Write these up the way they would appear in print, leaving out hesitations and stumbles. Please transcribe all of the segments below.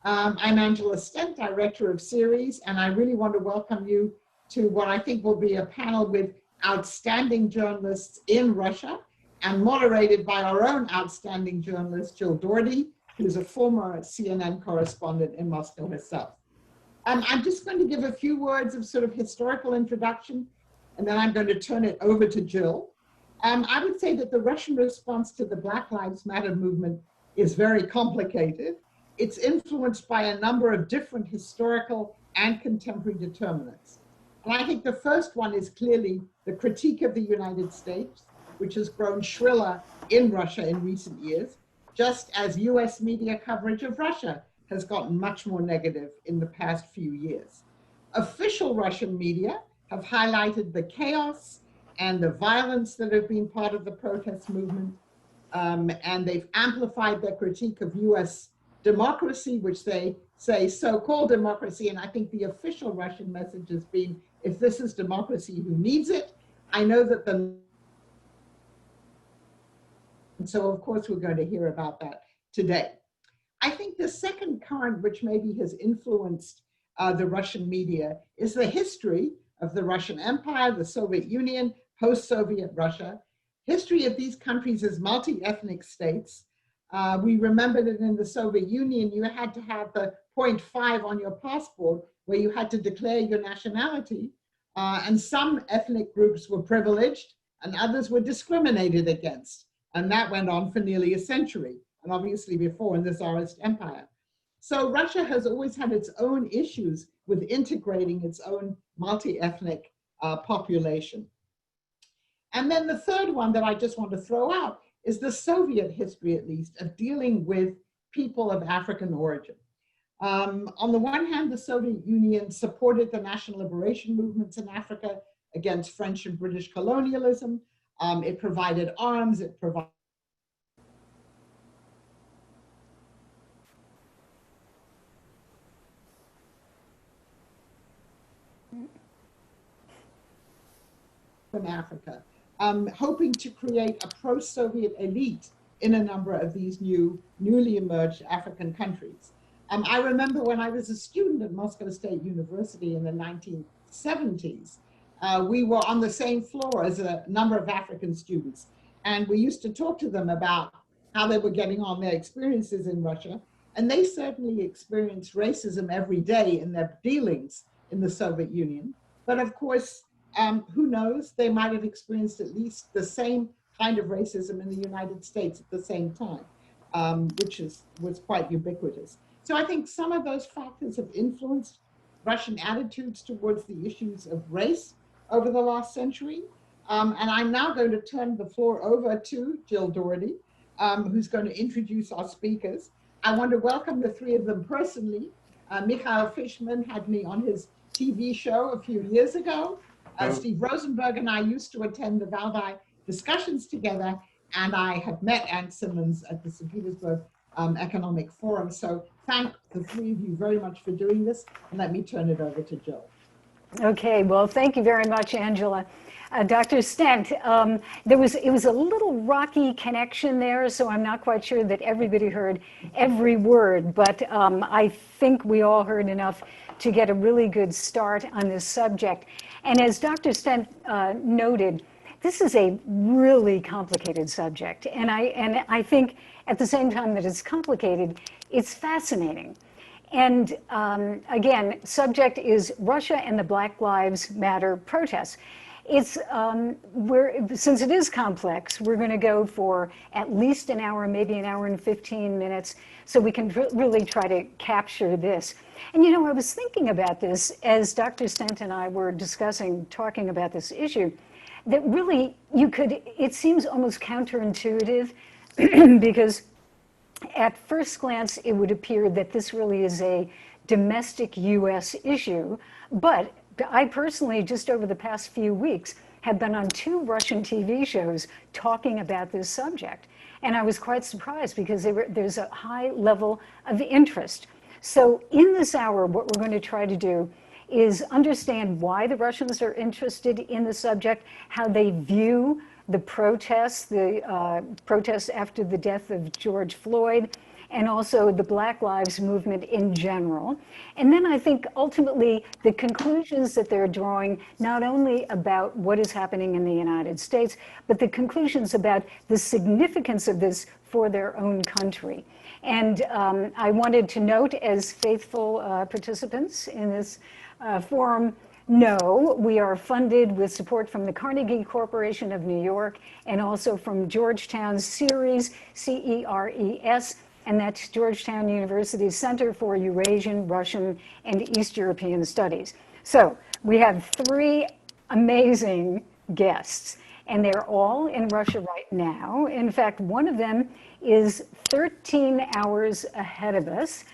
I'm Angela Stent, director of CERES, and I really want to welcome you to what I think will be a panel with outstanding journalists in Russia and moderated by our own outstanding journalist, Jill Dougherty, who's a former CNN correspondent in Moscow herself. I'm just going to give a few words of sort of historical introduction, and then I'm going to turn it over to Jill. I would say that the Russian response to the Black Lives Matter movement is very complicated. It's influenced by a number of different historical and contemporary determinants. And I think the first one is clearly the critique of the United States, which has grown shriller in Russia in recent years, just as US media coverage of Russia has gotten much more negative in the past few years. Official Russian media have highlighted the chaos and the violence that have been part of the protest movement, and they've amplified their critique of US democracy, which they say so-called democracy, and I think the official Russian message has been, if this is democracy, who needs it? I know that and so of course we're going to hear about that today. I think the second current, which maybe has influenced the Russian media, is the history of the Russian Empire, the Soviet Union, post-Soviet Russia. History of these countries as multi-ethnic states. We remember that in the Soviet Union, you had to have the 0.5 on your passport where you had to declare your nationality. And some ethnic groups were privileged and others were discriminated against. And that went on for nearly a century, and obviously before in the Tsarist Empire. So Russia has always had its own issues with integrating its own multi-ethnic population. And then the third one that I just want to throw out is the Soviet history, at least, of dealing with people of African origin. On the one hand, the Soviet Union supported the national liberation movements in Africa against French and British colonialism. It provided arms, it provided in Africa, hoping to create a pro-Soviet elite in a number of these newly emerged African countries. I remember when I was a student at Moscow State University in the 1970s, we were on the same floor as a number of African students, and we used to talk to them about how they were getting on their experiences in Russia, and they certainly experienced racism every day in their dealings in the Soviet Union. But of course, who knows, they might have experienced at least the same kind of racism in the United States at the same time, which was quite ubiquitous. So I think some of those factors have influenced Russian attitudes towards the issues of race over the last century. And I'm now going to turn the floor over to Jill Dougherty, who's going to introduce our speakers. I want to welcome the three of them personally. Mikhail Fishman had me on his TV show a few years ago. Steve Rosenberg and I used to attend the Valdai discussions together, and I have met Ann Simmons at the St. Petersburg Economic Forum. So thank the three of you very much for doing this, and let me turn it over to Jill. Okay, well, thank you very much, Angela. Dr. Stent, it was a little rocky connection there, so I'm not quite sure that everybody heard every word, but I think we all heard enough to get a really good start on this subject. And as Dr. Stent noted, this is a really complicated subject, and I think at the same time that it's complicated, it's fascinating. And again, subject is Russia and the Black Lives Matter protests. It's since it is complex, we're going to go for at least an hour, maybe an hour and 15 minutes, so we can really try to capture this. And you know, I was thinking about this as Dr. Stent and I were talking about this issue, that really it seems almost counterintuitive because at first glance, it would appear that this really is a domestic US issue, but I personally, just over the past few weeks, have been on 2 Russian TV shows talking about this subject. And I was quite surprised because there's a high level of interest. So in this hour, what we're going to try to do is understand why the Russians are interested in the subject, how they view the protests after the death of George Floyd, and also the Black Lives Movement in general. And then I think ultimately the conclusions that they're drawing, not only about what is happening in the United States, but the conclusions about the significance of this for their own country. And I wanted to note, as faithful participants in this forum, no, we are funded with support from the Carnegie Corporation of New York and also from Georgetown's CERES, CERES, and that's Georgetown University's Center for Eurasian, Russian, and East European Studies. So we have three amazing guests, and they're all in Russia right now. In fact, one of them is 13 hours ahead of us.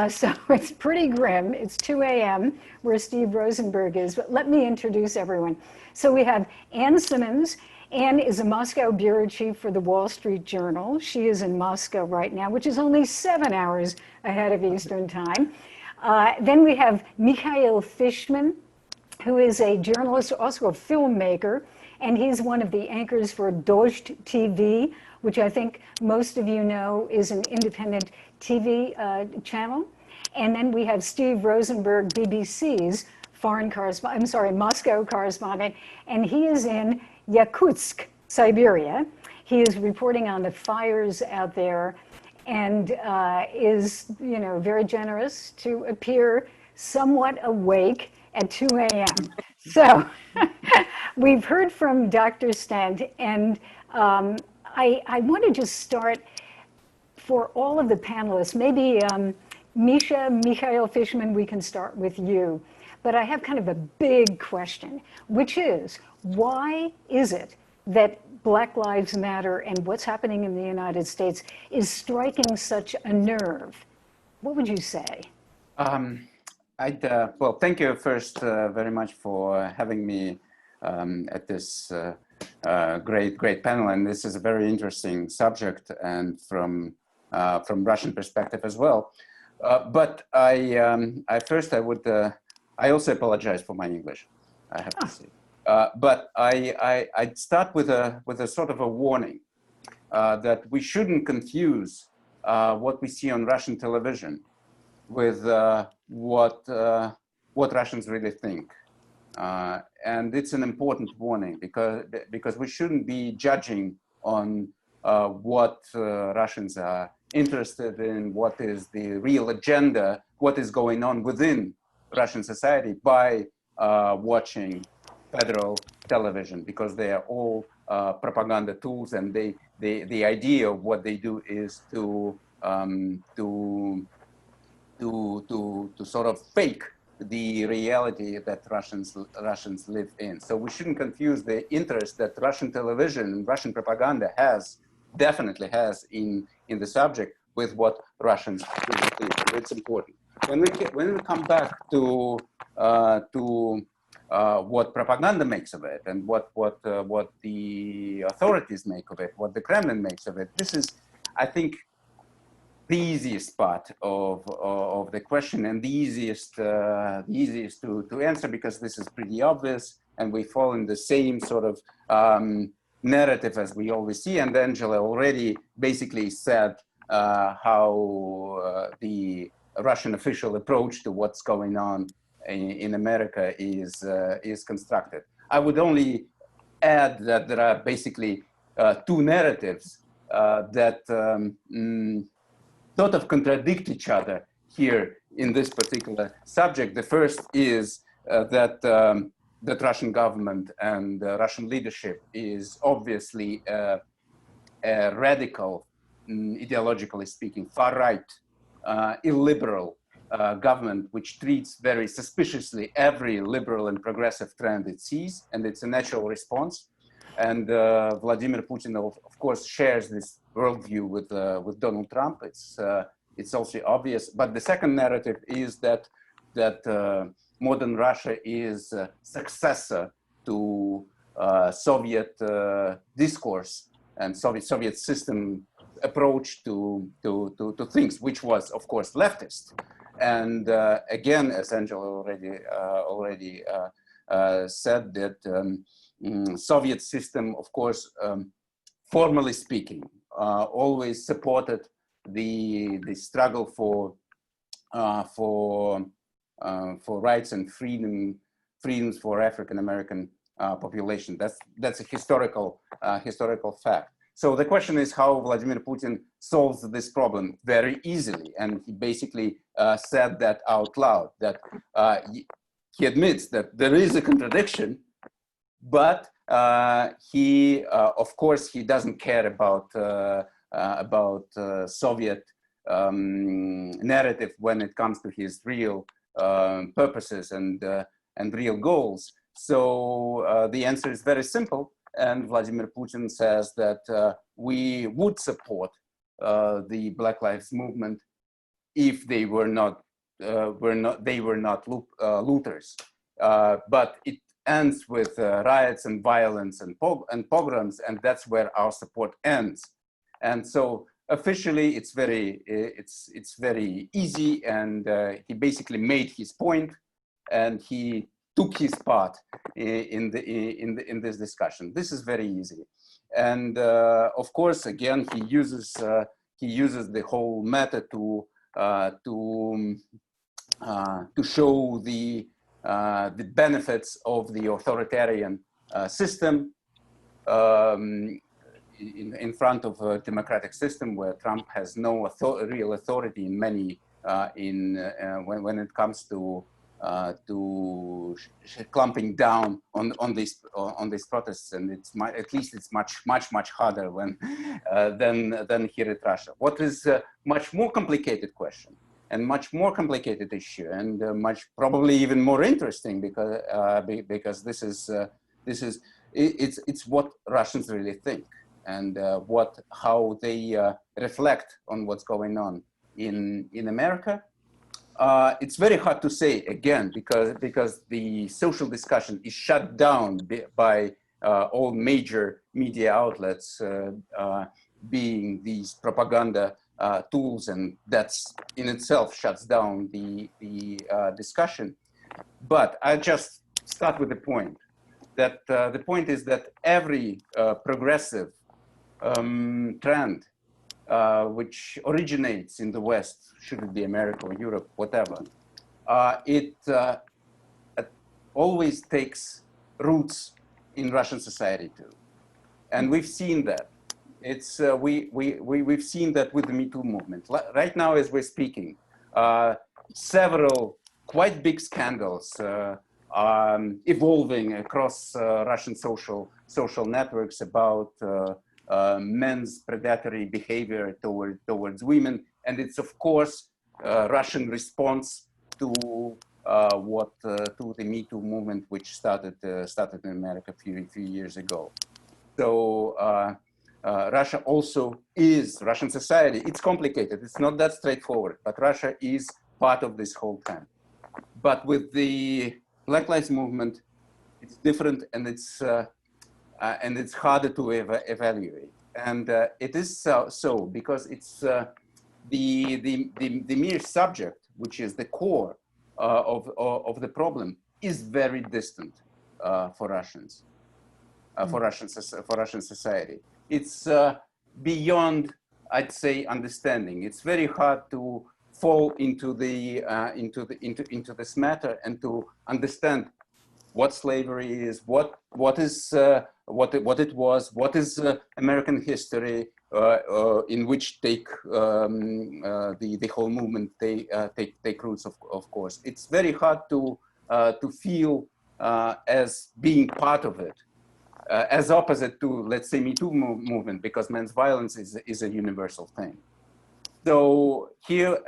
So it's pretty grim. It's 2 a.m. where Steve Rosenberg is, but let me introduce everyone. So we have Ann Simmons. Ann is a Moscow bureau chief for the Wall Street Journal. She is in Moscow right now, which is only 7 hours ahead of Eastern time. Then we have Mikhail Fishman, who is a journalist, also a filmmaker, and he's one of the anchors for Dozht TV, which I think most of you know is an independent TV channel. And then we have Steve Rosenberg, BBC's foreign correspondent, I'm sorry, Moscow correspondent, and he is in Yakutsk, Siberia. He is reporting on the fires out there and is, you know, very generous to appear somewhat awake at 2 a.m. So we've heard from Dr. Stent, and I want to just start for all of the panelists. Maybe Mikhail Fishman, we can start with you. But I have kind of a big question, which is, why is it that Black Lives Matter and what's happening in the United States is striking such a nerve? What would you say? Well, thank you first very much for having me at this great panel. And this is a very interesting subject, and from Russian perspective as well. But I also apologize for my English, I have to say. But I'd start with a sort of a warning that we shouldn't confuse what we see on Russian television with what Russians really think. And it's an important warning because we shouldn't be judging on what Russians are interested in, what is the real agenda, what is going on within Russian society by watching federal television, because they are all propaganda tools, and the idea of what they do is to sort of fake the reality that Russians live in. So we shouldn't confuse the interest that Russian television, Russian propaganda definitely has in the subject with what Russians really think. It's important. When we come back to what propaganda makes of it, and what the authorities make of it, what the Kremlin makes of it, this is, I think, the easiest part of the question, and the easiest to answer, because this is pretty obvious, and we fall in the same sort of narrative as we always see. And Angela already basically said how the Russian official approach to what's going on in America is constructed. I would only add that there are basically two narratives that sort of contradict each other here in this particular subject. The first is that Russian government and Russian leadership is obviously a radical, ideologically speaking, far-right, illiberal government, which treats very suspiciously every liberal and progressive trend it sees, and it's a natural response. And Vladimir Putin, of course, shares this worldview with Donald Trump. It's also obvious. But the second narrative is that modern Russia is a successor to Soviet discourse and Soviet system approach to things, which was, of course, leftist. And again, as Angela already said, that Soviet system, of course, formally speaking, always supported the struggle for rights and freedoms for African American population. That's a historical fact. So the question is how Vladimir Putin solves this problem very easily, and he basically said that out loud, that he admits that there is a contradiction, but he, of course, he doesn't care about Soviet narrative when it comes to his real purposes and real goals. So the answer is very simple, and Vladimir Putin says that we would support the Black Lives Movement if they were not looters. But it ends with riots and violence and pogroms, and that's where our support ends. And so officially, it's very easy, and he basically made his point, and he took his part in this discussion. This is very easy, and of course, again, he uses the whole method to show the benefits of the authoritarian system in front of a democratic system where Trump has no real authority in many when it comes to clamping down on these protests, and at least it's much harder than here at Russia. What is a much more complicated question and much more complicated issue, and much probably even more interesting, because it's what Russians really think, and how they reflect on what's going on in America. It's very hard to say, again, because the social discussion is shut down by all major media outlets, being these propaganda tools, and that's in itself shuts down the discussion. But I just start with the point that the point is that every progressive trend which originates in the West, should it be America or Europe, whatever, it always takes roots in Russian society too, and we've seen that. It's we've seen that with the Me Too movement. Right now, as we're speaking, several quite big scandals are evolving across Russian social networks about men's predatory behavior towards women, and it's of course Russian response to the Me Too movement, which started in America a few years ago. So Russia also is Russian society. It's complicated. It's not that straightforward, but Russia is part of this whole trend. But with the Black Lives Movement, it's different, and it's harder to evaluate. And it is so because it's the mere subject, which is the core of the problem, is very distant for Russians, for Russian society. It's beyond, I'd say, understanding. It's very hard to fall into this matter and to understand what slavery is, what it was, what is American history, in which the whole movement take roots. Of course, it's very hard to feel as being part of it, as opposite to, let's say, Me Too movement, because men's violence is a universal thing. So here,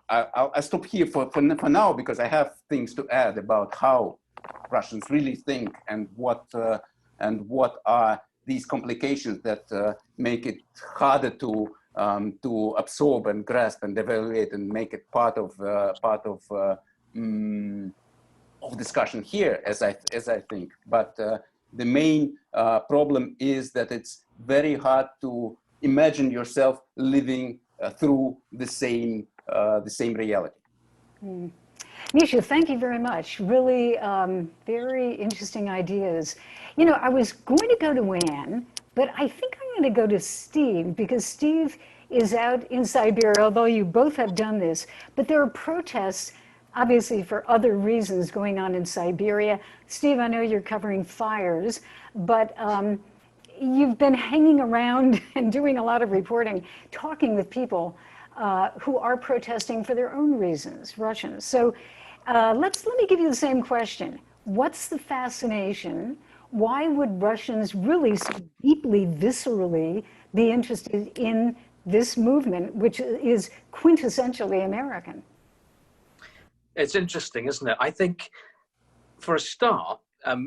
I'll stop here for now, because I have things to add about how Russians really think, and what are these complications that make it harder to absorb and grasp and evaluate and make it part of discussion here, as I think. But the main problem is that it's very hard to imagine yourself living through the same reality. Mm. Misha, thank you very much. Really very interesting ideas. You know, I was going to go to Anne, but I think I'm going to go to Steve, because Steve, is out in Siberia, although you both have done this, but there are protests, obviously for other reasons, going on in Siberia. Steve, I know you're covering fires, but you've been hanging around and doing a lot of reporting, talking with people who are protesting for their own reasons, Russians. So let me give you the same question. What's the fascination? Why would Russians really so deeply, viscerally be interested in this movement, which is quintessentially American? It's interesting, isn't it? I think, for a start,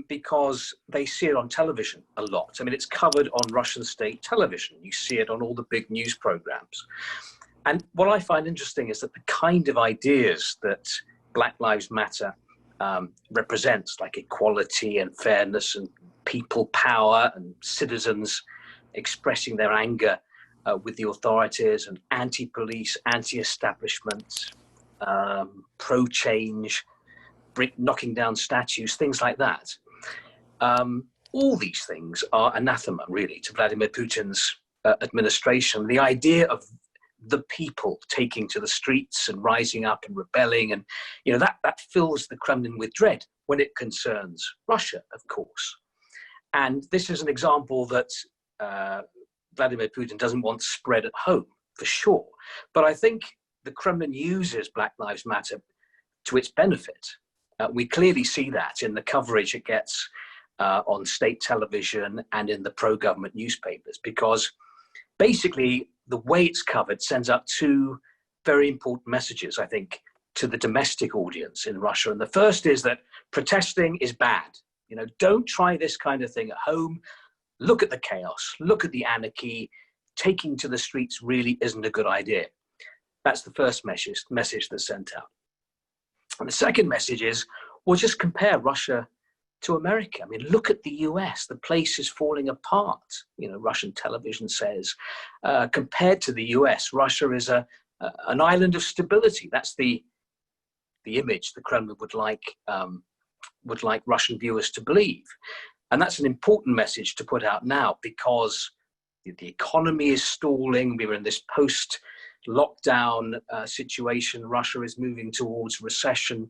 because they see it on television a lot. I mean, it's covered on Russian state television. You see it on all the big news programs. And what I find interesting is that the kind of ideas that Black Lives Matter represents, like equality and fairness and people power and citizens expressing their anger with the authorities, and anti-police, anti-establishment, pro-change, knocking down statues, things like that. All these things are anathema, really, to Vladimir Putin's administration. The idea of the people taking to the streets and rising up and rebelling, and that fills the Kremlin with dread when it concerns Russia, of course. And this is an example that Vladimir Putin doesn't want spread at home, for sure. But I think the Kremlin uses Black Lives Matter to its benefit. We clearly see that in the coverage it gets on state television and in the pro-government newspapers, because basically the way it's covered sends out two very important messages, I think, to the domestic audience in Russia. And the first is that protesting is bad. Don't try this kind of thing at home. Look at the chaos, look at the anarchy. Taking to the streets really isn't a good idea. That's the first message that's sent out. And the second message is, well, just compare Russia to America. I mean, look at the US. The place is falling apart. Russian television says, compared to the US, Russia is an island of stability. That's the image the Kremlin would like Russian viewers to believe. And that's an important message to put out now, because the economy is stalling. We're in this post-lockdown situation. Russia is moving towards recession.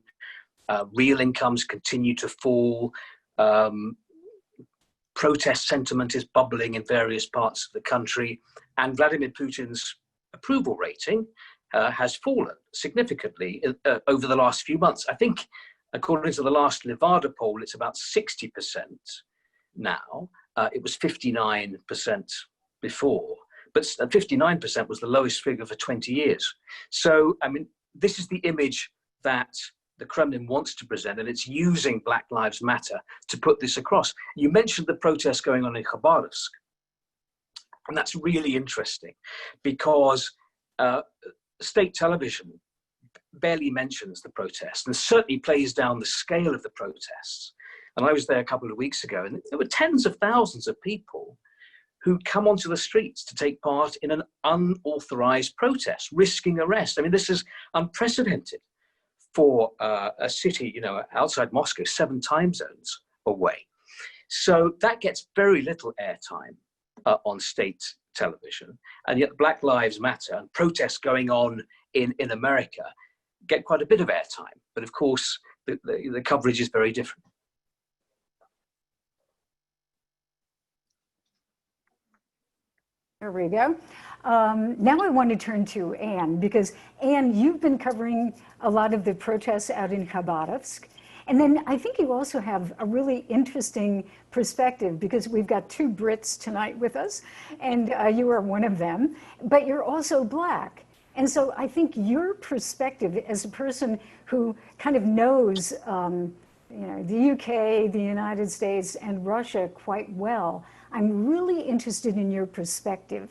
Real incomes continue to fall. Protest sentiment is bubbling in various parts of the country. And Vladimir Putin's approval rating has fallen significantly over the last few months. I think, according to the last Levada poll, it's about 60% now. It was 59% before, but 59% was the lowest figure for 20 years. So, I mean, this is the image that the Kremlin wants to present, and it's using Black Lives Matter to put this across. You mentioned the protests going on in Khabarovsk, and that's really interesting, because state television barely mentions the protests and certainly plays down the scale of the protests. And I was there a couple of weeks ago, and there were tens of thousands of people who come onto the streets to take part in an unauthorized protest, risking arrest. I mean, this is unprecedented for a city, outside Moscow, 7 time zones away. So that gets very little airtime on state television. And yet Black Lives Matter and protests going on in America get quite a bit of airtime. But of course, the coverage is very different. There we go. Now I want to turn to Anne, because Anne, you've been covering a lot of the protests out in Khabarovsk. And then I think you also have a really interesting perspective, because we've got 2 Brits tonight with us, and you are one of them, but you're also Black. And so I think your perspective as a person who kind of knows the UK, the United States, and Russia quite well, I'm really interested in your perspective.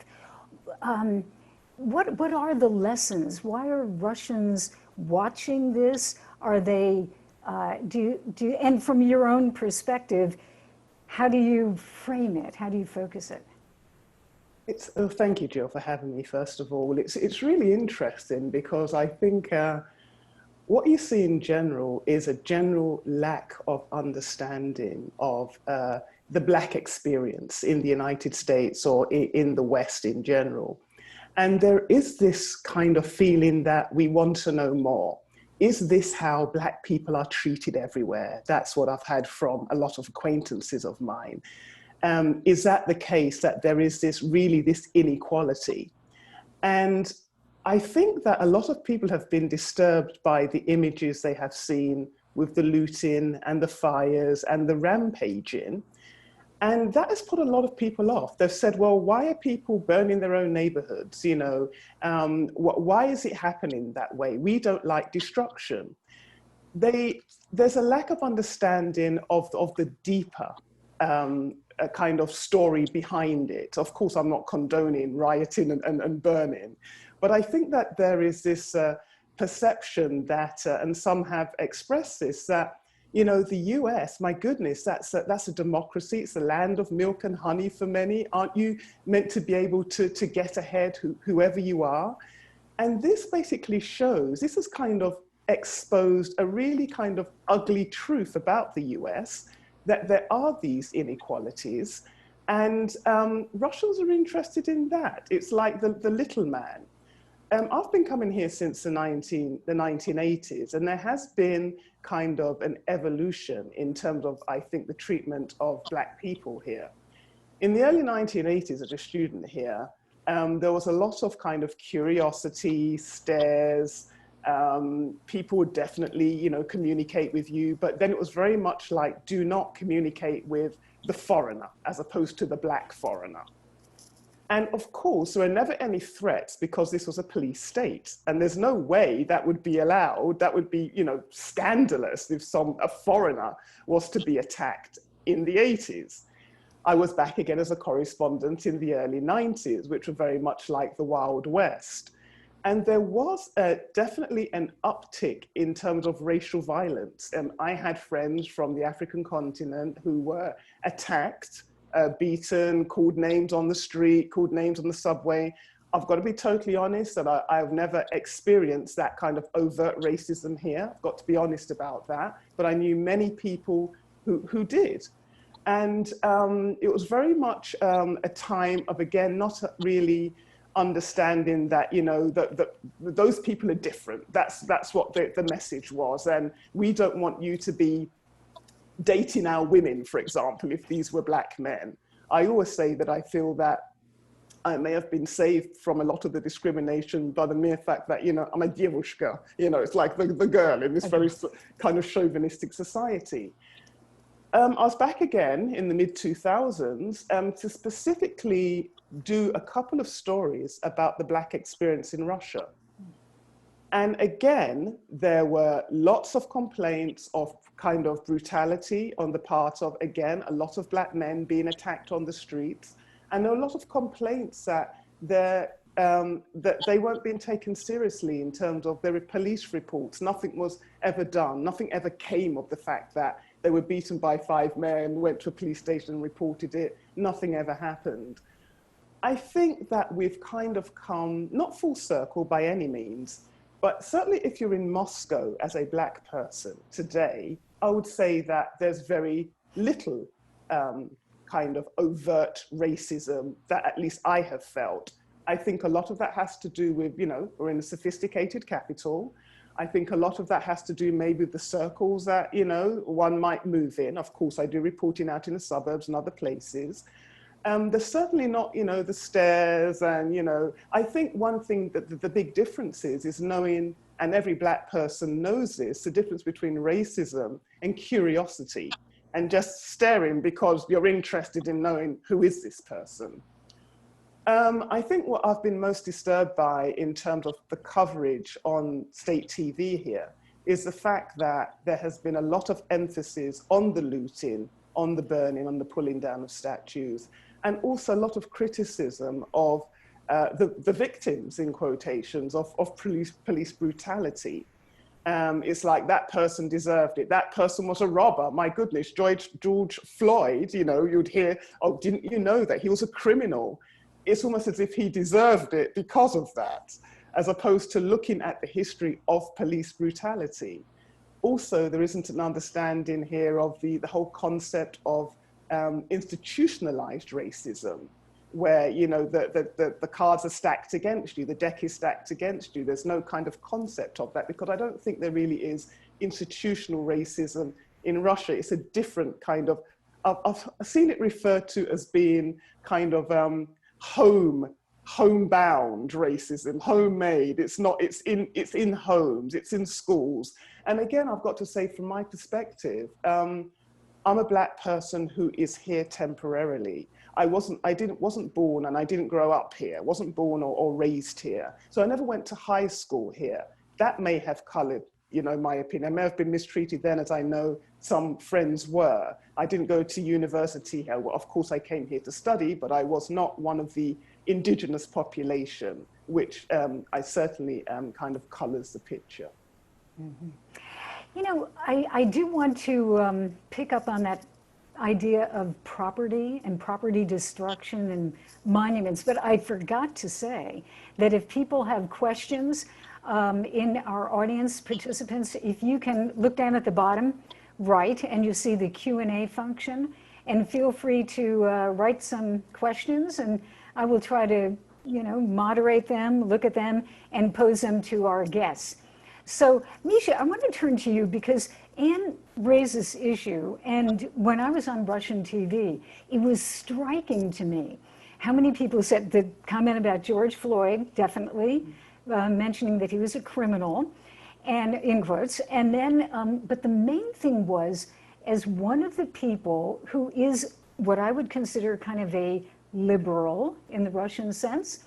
What are the lessons? Why are Russians watching this? Are they, and from your own perspective, how do you frame it? How do you focus it? Thank you, Jill, for having me, first of all. It's really interesting, because I think what you see in general is a general lack of understanding of the Black experience in the United States or in the West in general. And there is this kind of feeling that we want to know more. Is this how Black people are treated everywhere? That's what I've had from a lot of acquaintances of mine. Is that the case, that there is this inequality? And I think that a lot of people have been disturbed by the images they have seen with the looting and the fires and the rampaging. And that has put a lot of people off. They've said, well, why are people burning their own neighborhoods? You know, why is it happening that way? We don't like destruction. There's a lack of understanding of the deeper kind of story behind it. Of course, I'm not condoning rioting and burning, but I think that there is this perception that, and some have expressed this, that, you know, the US, my goodness, that's a democracy. It's a land of milk and honey for many. Aren't you meant to be able to get ahead, whoever you are? And this basically shows, this has kind of exposed a really kind of ugly truth about the US, that there are these inequalities. And Russians are interested in that. It's like the little man. I've been coming here since the 1980s, and there has been kind of an evolution in terms of, I think, the treatment of Black people here. In the early 1980s, as a student here, there was a lot of kind of curiosity, stares. People would definitely, you know, communicate with you, but then it was very much like, do not communicate with the foreigner, as opposed to the Black foreigner. And of course, there were never any threats because this was a police state. And there's no way that would be allowed. That would be, you know, scandalous if a foreigner was to be attacked in the 80s. I was back again as a correspondent in the early 90s, which were very much like the Wild West. And there was definitely an uptick in terms of racial violence. I had friends from the African continent who were attacked, beaten, called names on the street, called names on the subway. I've got to be totally honest that I've never experienced that kind of overt racism here. I've got to be honest about that. But I knew many people who did. And it was very much a time of, again, not really understanding that, you know, that those people are different. That's what the message was. And we don't want you to be dating our women, for example, if these were Black men. I always say that I feel that I may have been saved from a lot of the discrimination by the mere fact that, you know, I'm a девушка, you know, it's like the girl in this very kind of chauvinistic society. I was back again in the mid-2000s to specifically do a couple of stories about the Black experience in Russia. And again, there were lots of complaints of kind of brutality on the part of, again, a lot of Black men being attacked on the streets. And there were a lot of complaints that they weren't being taken seriously in terms of their police reports. Nothing was ever done. Nothing ever came of the fact that they were beaten by 5 men, went to a police station and reported it. Nothing ever happened. I think that we've kind of come, not full circle by any means, but certainly if you're in Moscow as a Black person today, I would say that there's very little kind of overt racism that at least I have felt. I think a lot of that has to do with, you know, we're in a sophisticated capital. I think a lot of that has to do maybe with the circles that, you know, one might move in. Of course, I do reporting out in the suburbs and other places. There's certainly not, you know, the stares and, you know, I think one thing that the big difference is knowing, and every Black person knows this, the difference between racism and curiosity and just staring because you're interested in knowing who is this person. I think what I've been most disturbed by in terms of the coverage on state TV here is the fact that there has been a lot of emphasis on the looting, on the burning, on the pulling down of statues, and also a lot of criticism of the victims, in quotations, of police brutality. It's like that person deserved it. That person was a robber. My goodness, George Floyd, you know, you'd hear, oh, didn't you know that he was a criminal? It's almost as if he deserved it because of that, as opposed to looking at the history of police brutality. Also, there isn't an understanding here of the whole concept of institutionalized racism. where, you know, the cards are stacked against you, the deck is stacked against you. There's no kind of concept of that, because I don't think there really is institutional racism in Russia. It's a different kind of, I've seen it referred to as being kind of homebound racism, homemade. It's not, it's in homes, it's in schools. And again, I've got to say, from my perspective, I'm a Black person who is here temporarily. I wasn't born and I didn't grow up here, wasn't born or raised here. So I never went to high school here. That may have colored, you know, my opinion. I may have been mistreated then, as I know some friends were. I didn't go to university here. Well, of course I came here to study, but I was not one of the indigenous population, which I certainly kind of colors the picture. Mm-hmm. You know, I do want to pick up on that idea of property and property destruction and monuments, but I forgot to say that if people have questions in our audience participants, if you can look down at the bottom right and you see the Q&A function, and feel free to write some questions, and I will try to, you know, moderate them, look at them, and pose them to our guests. So, Misha, I want to turn to you because Anne raised this issue, and when I was on Russian TV, it was striking to me how many people said the comment about George Floyd, definitely, mentioning that he was a criminal, and in quotes, and then, but the main thing was, as one of the people who is what I would consider kind of a liberal in the Russian sense,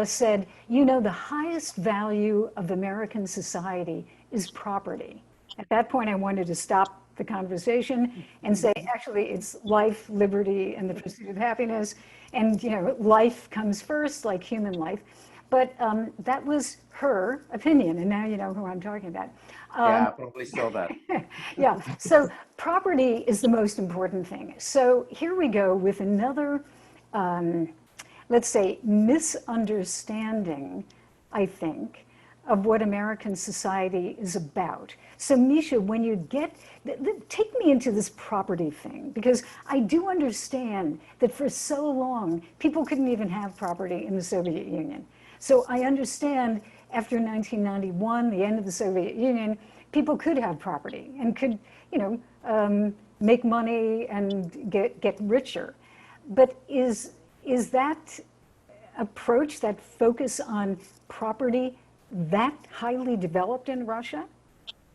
said, you know, the highest value of American society is property. At that point, I wanted to stop the conversation and say, actually, it's life, liberty, and the pursuit of happiness. And, you know, life comes first, like human life. But that was her opinion, and now you know who I'm talking about. Yeah, probably saw that. Yeah, so property is the most important thing. So here we go with another, let's say, misunderstanding, I think, of what American society is about. So Misha, when you get, take me into this property thing, because I do understand that for so long, people couldn't even have property in the Soviet Union. So I understand after 1991, the end of the Soviet Union, people could have property and could, you know, make money and get richer. But is that approach, that focus on property, that highly developed in Russia?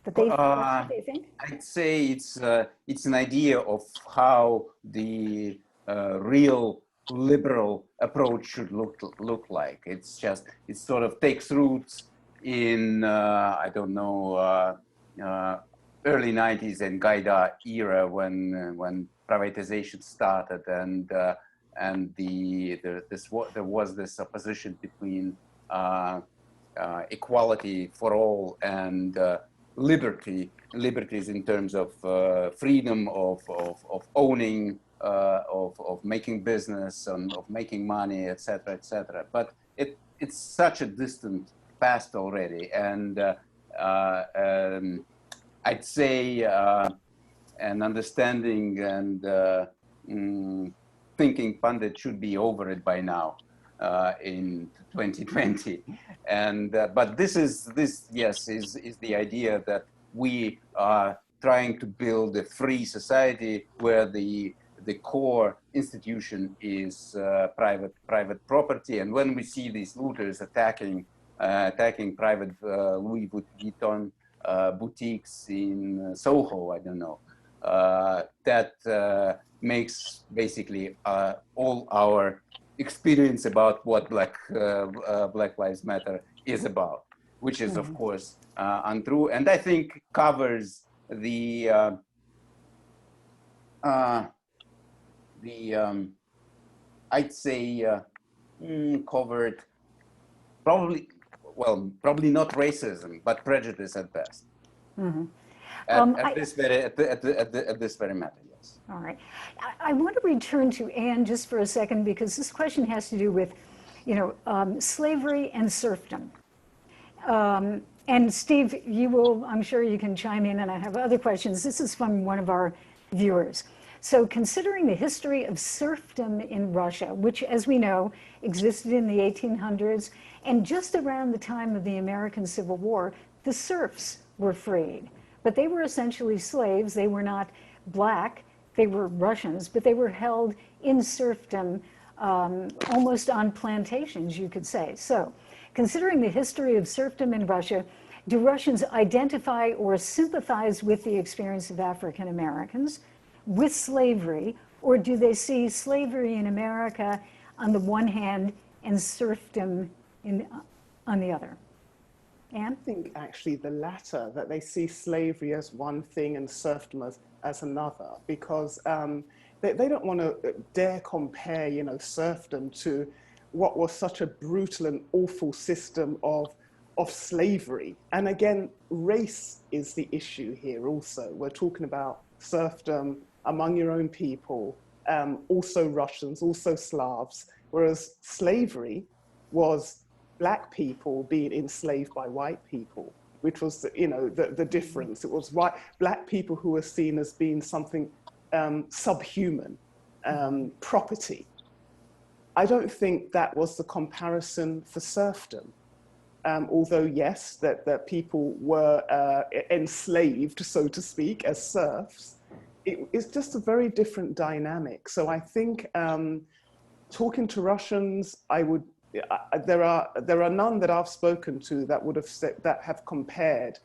That that's what they think? I'd say it's an idea of how the real liberal approach should look like. It's just, it sort of takes roots in I don't know, early 90s and Gaida era when privatization started, and there was this opposition between equality for all and liberties in terms of freedom of owning, of making business, and of making money, etc., etc. But it's such a distant past already, and I'd say an understanding and thinking pundit should be over it by now in 2020. And but this is the idea that we are trying to build a free society where the core institution is private property. And when we see these looters attacking private Louis Vuitton boutiques in Soho, I don't know, that makes basically all our experience about what Black Lives Matter is about, which is of course untrue, and I think covers the I'd say covered probably not racism, but prejudice at best. Mm-hmm. At this very matter, yes. All right. I want to return to Anne just for a second, because this question has to do with, you know, slavery and serfdom. And Steve, you will, I'm sure you can chime in, and I have other questions. This is from one of our viewers. So considering the history of serfdom in Russia, which, as we know, existed in the 1800s, and just around the time of the American Civil War, the serfs were freed. But they were essentially slaves. They were not black. They were Russians, but they were held in serfdom almost on plantations, you could say. So considering the history of serfdom in Russia, do Russians identify or sympathize with the experience of African Americans, with slavery, or do they see slavery in America on the one hand and serfdom on the other? Anne? I think actually the latter, that they see slavery as one thing and serfdom as another, because they don't want to dare compare, serfdom to what was such a brutal and awful system of slavery. And again, race is the issue here also. We're talking about serfdom among your own people, also Russians, also Slavs, whereas slavery was black people being enslaved by white people, which was, the difference. It was black people who were seen as being something subhuman, property. I don't think that was the comparison for serfdom. Although yes, that people were enslaved, so to speak, as serfs, it's just a very different dynamic. So I think talking to Russians, there are none that I've spoken to that would have said, that have compared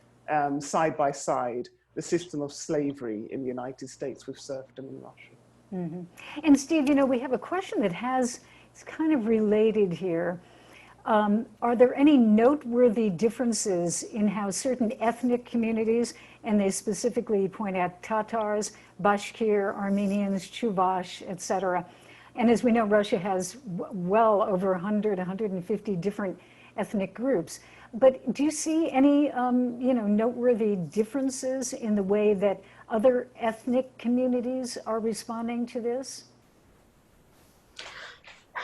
side by side the system of slavery in the United States with serfdom in Russia. Mm-hmm. And Steve, we have a question that it's kind of related here. Are there any noteworthy differences in how certain ethnic communities, and they specifically point out Tatars, Bashkir, Armenians, Chuvash, etc. And as we know, Russia has well over 150 different ethnic groups. But do you see any, noteworthy differences in the way that other ethnic communities are responding to this?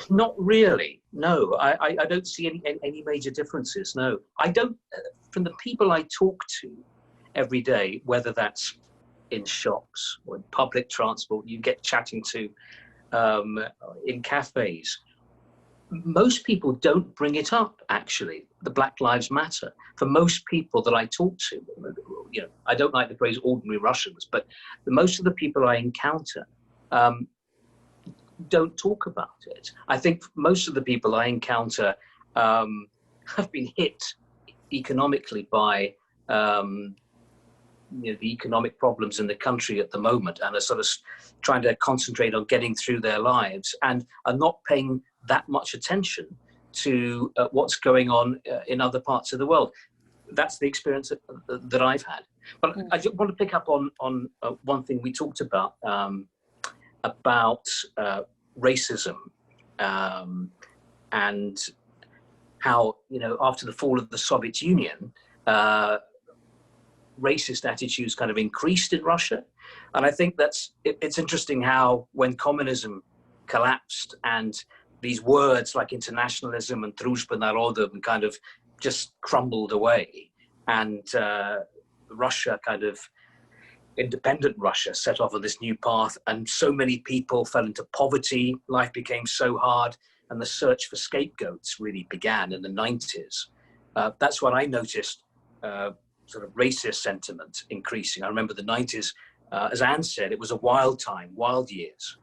Not really, no. I don't see any major differences, no. I don't, from the people I talk to every day, whether that's in shops or in public transport, you get chatting to in cafes, most people don't bring it up, actually, the Black Lives Matter. For most people that I talk to, I don't like the phrase ordinary Russians, but most of the people I encounter don't talk about it. I think most of the people I encounter have been hit economically by the economic problems in the country at the moment, and are sort of trying to concentrate on getting through their lives and are not paying that much attention to what's going on in other parts of the world. That's the experience that I've had. But I just want to pick up on one thing we talked about racism and how, after the fall of the Soviet Union, racist attitudes kind of increased in Russia. And I think it's interesting how when communism collapsed and these words like internationalism and Druzhba Narodov kind of just crumbled away, and Russia kind of, independent Russia, set off on this new path, and so many people fell into poverty, life became so hard, and the search for scapegoats really began in the 90s. That's when I noticed sort of racist sentiment increasing. I remember the 90s, as Anne said, it was a wild time, wild years.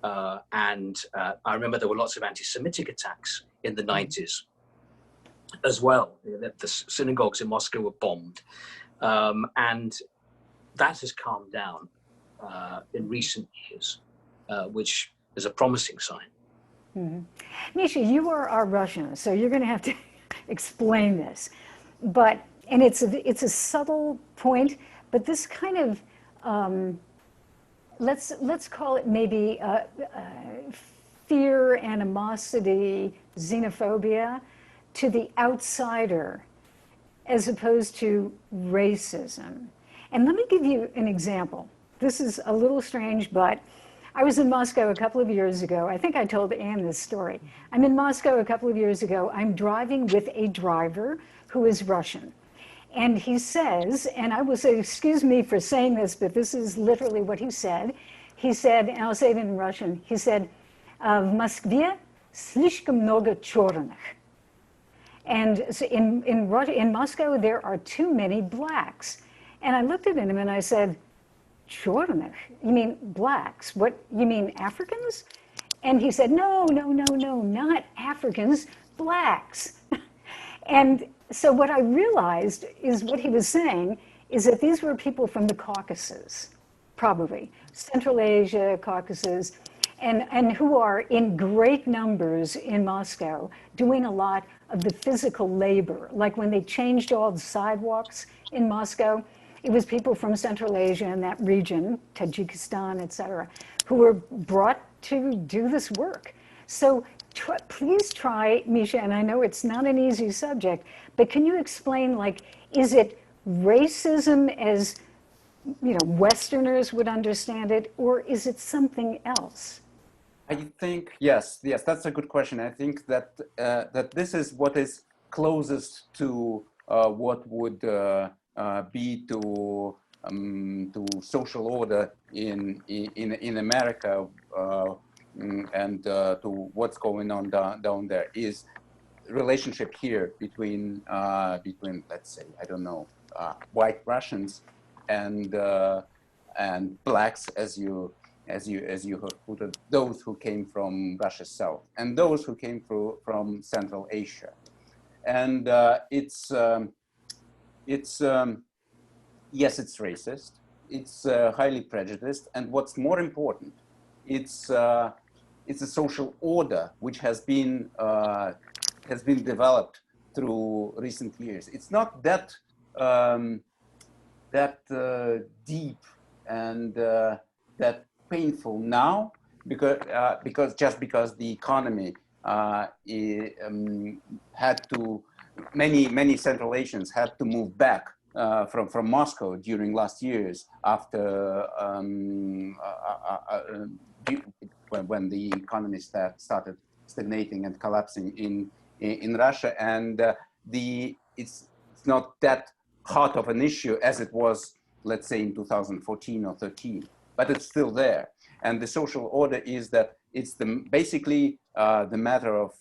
And I remember there were lots of anti-Semitic attacks in the 90s as well. The synagogues in Moscow were bombed. And that has calmed down in recent years, which is a promising sign. Mm-hmm. Misha, you are our Russian, so you're going to have to explain this. And it's a subtle point, but this kind of let's call it maybe fear, animosity, xenophobia to the outsider, as opposed to racism. And let me give you an example. This is a little strange, but I was in Moscow a couple of years ago. I think I told Anne this story. I'm in Moscow a couple of years ago. I'm driving with a driver who is Russian. And he says, and I will say, excuse me for saying this, but this is literally what he said. he said, and I'll say it in Russian, he said, в Москве слишком много черных. And so in Moscow, there are too many blacks. And I looked at him and I said, черных? You mean blacks? What, you mean Africans? And he said, no, not Africans, blacks. And so what I realized is what he was saying is that these were people from the Caucasus, probably, Central Asia, Caucasus, and who are in great numbers in Moscow doing a lot of the physical labor. Like when they changed all the sidewalks in Moscow, it was people from Central Asia and that region, Tajikistan, et cetera, who were brought to do this work. So please try, Misha, and I know it's not an easy subject, but can you explain, like, is it racism as, you know, Westerners would understand it, or is it something else? I think, yes, that's a good question. I think that that this is what is closest to what would be to social order in America, and to what's going on down there is relationship here between let's say, I don't know, white Russians and blacks, as you have put it, those who came from Russia's south and those who came from Central Asia. And it's yes, it's racist, it's highly prejudiced, and what's more important, it's a social order which has been developed through recent years. It's not that deep and that painful now, because the economy had to, many Central Asians had to move back from Moscow during last years after when the economy started stagnating and collapsing in Russia, and it's not that hot of an issue as it was, let's say, in 2014 or 13, but it's still there. And the social order is that it's basically the matter of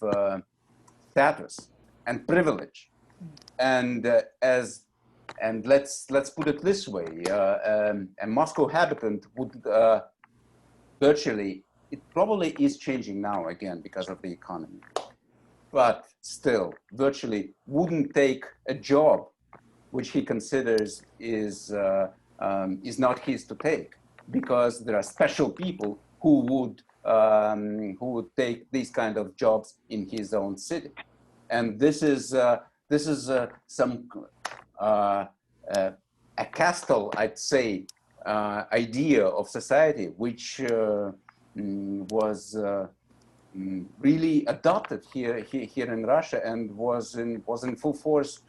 status and privilege, and let's put it this way: a Moscow habitant would virtually, it probably is changing now again because of the economy, but still virtually wouldn't take a job which he considers is not his to take, because there are special people who would take these kind of jobs in his own city. And this is some a castle, I'd say, idea of society, which was really adopted here in Russia and was in full force,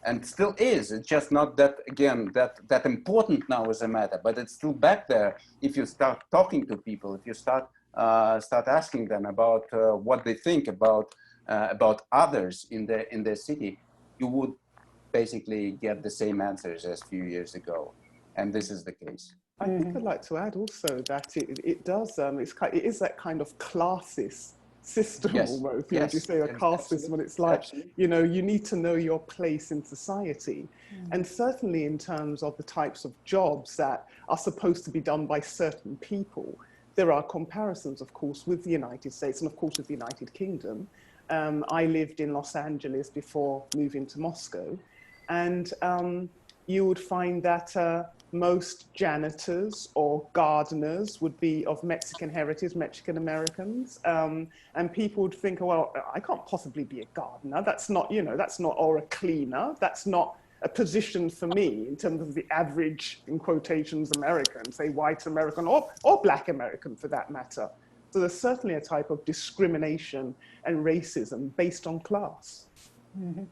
and still is. It's just not that, again, that important now as a matter, but it's still back there. If you start talking to people, if you start asking them about what they think about others in their city, you would basically get the same answers as a few years ago, and this is the case. I think I'd like to add also that it does, it is that kind of classist system, yes, almost. Yes. As you say, a caste system, and it's like, absolutely, you know, you need to know your place in society. And certainly in terms of the types of jobs that are supposed to be done by certain people, there are comparisons, of course, with the United States and, of course, with the United Kingdom. I lived in Los Angeles before moving to Moscow, and you would find that most janitors or gardeners would be of Mexican heritage, Mexican Americans, and people would think, well, I can't possibly be a gardener. That's not, you know, that's not, or a cleaner. That's not a position for me in terms of the average, in quotations, American, say white American or black American for that matter. So there's certainly a type of discrimination and racism based on class. Mm-hmm.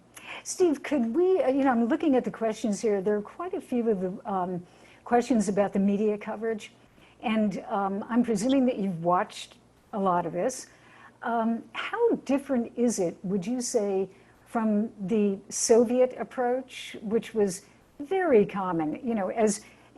Steve, could we, you know, I'm looking at the questions here. There are quite a few of the questions about the media coverage. And I'm presuming that you've watched a lot of this. How different is it, would you say, from the Soviet approach, which was very common, you know,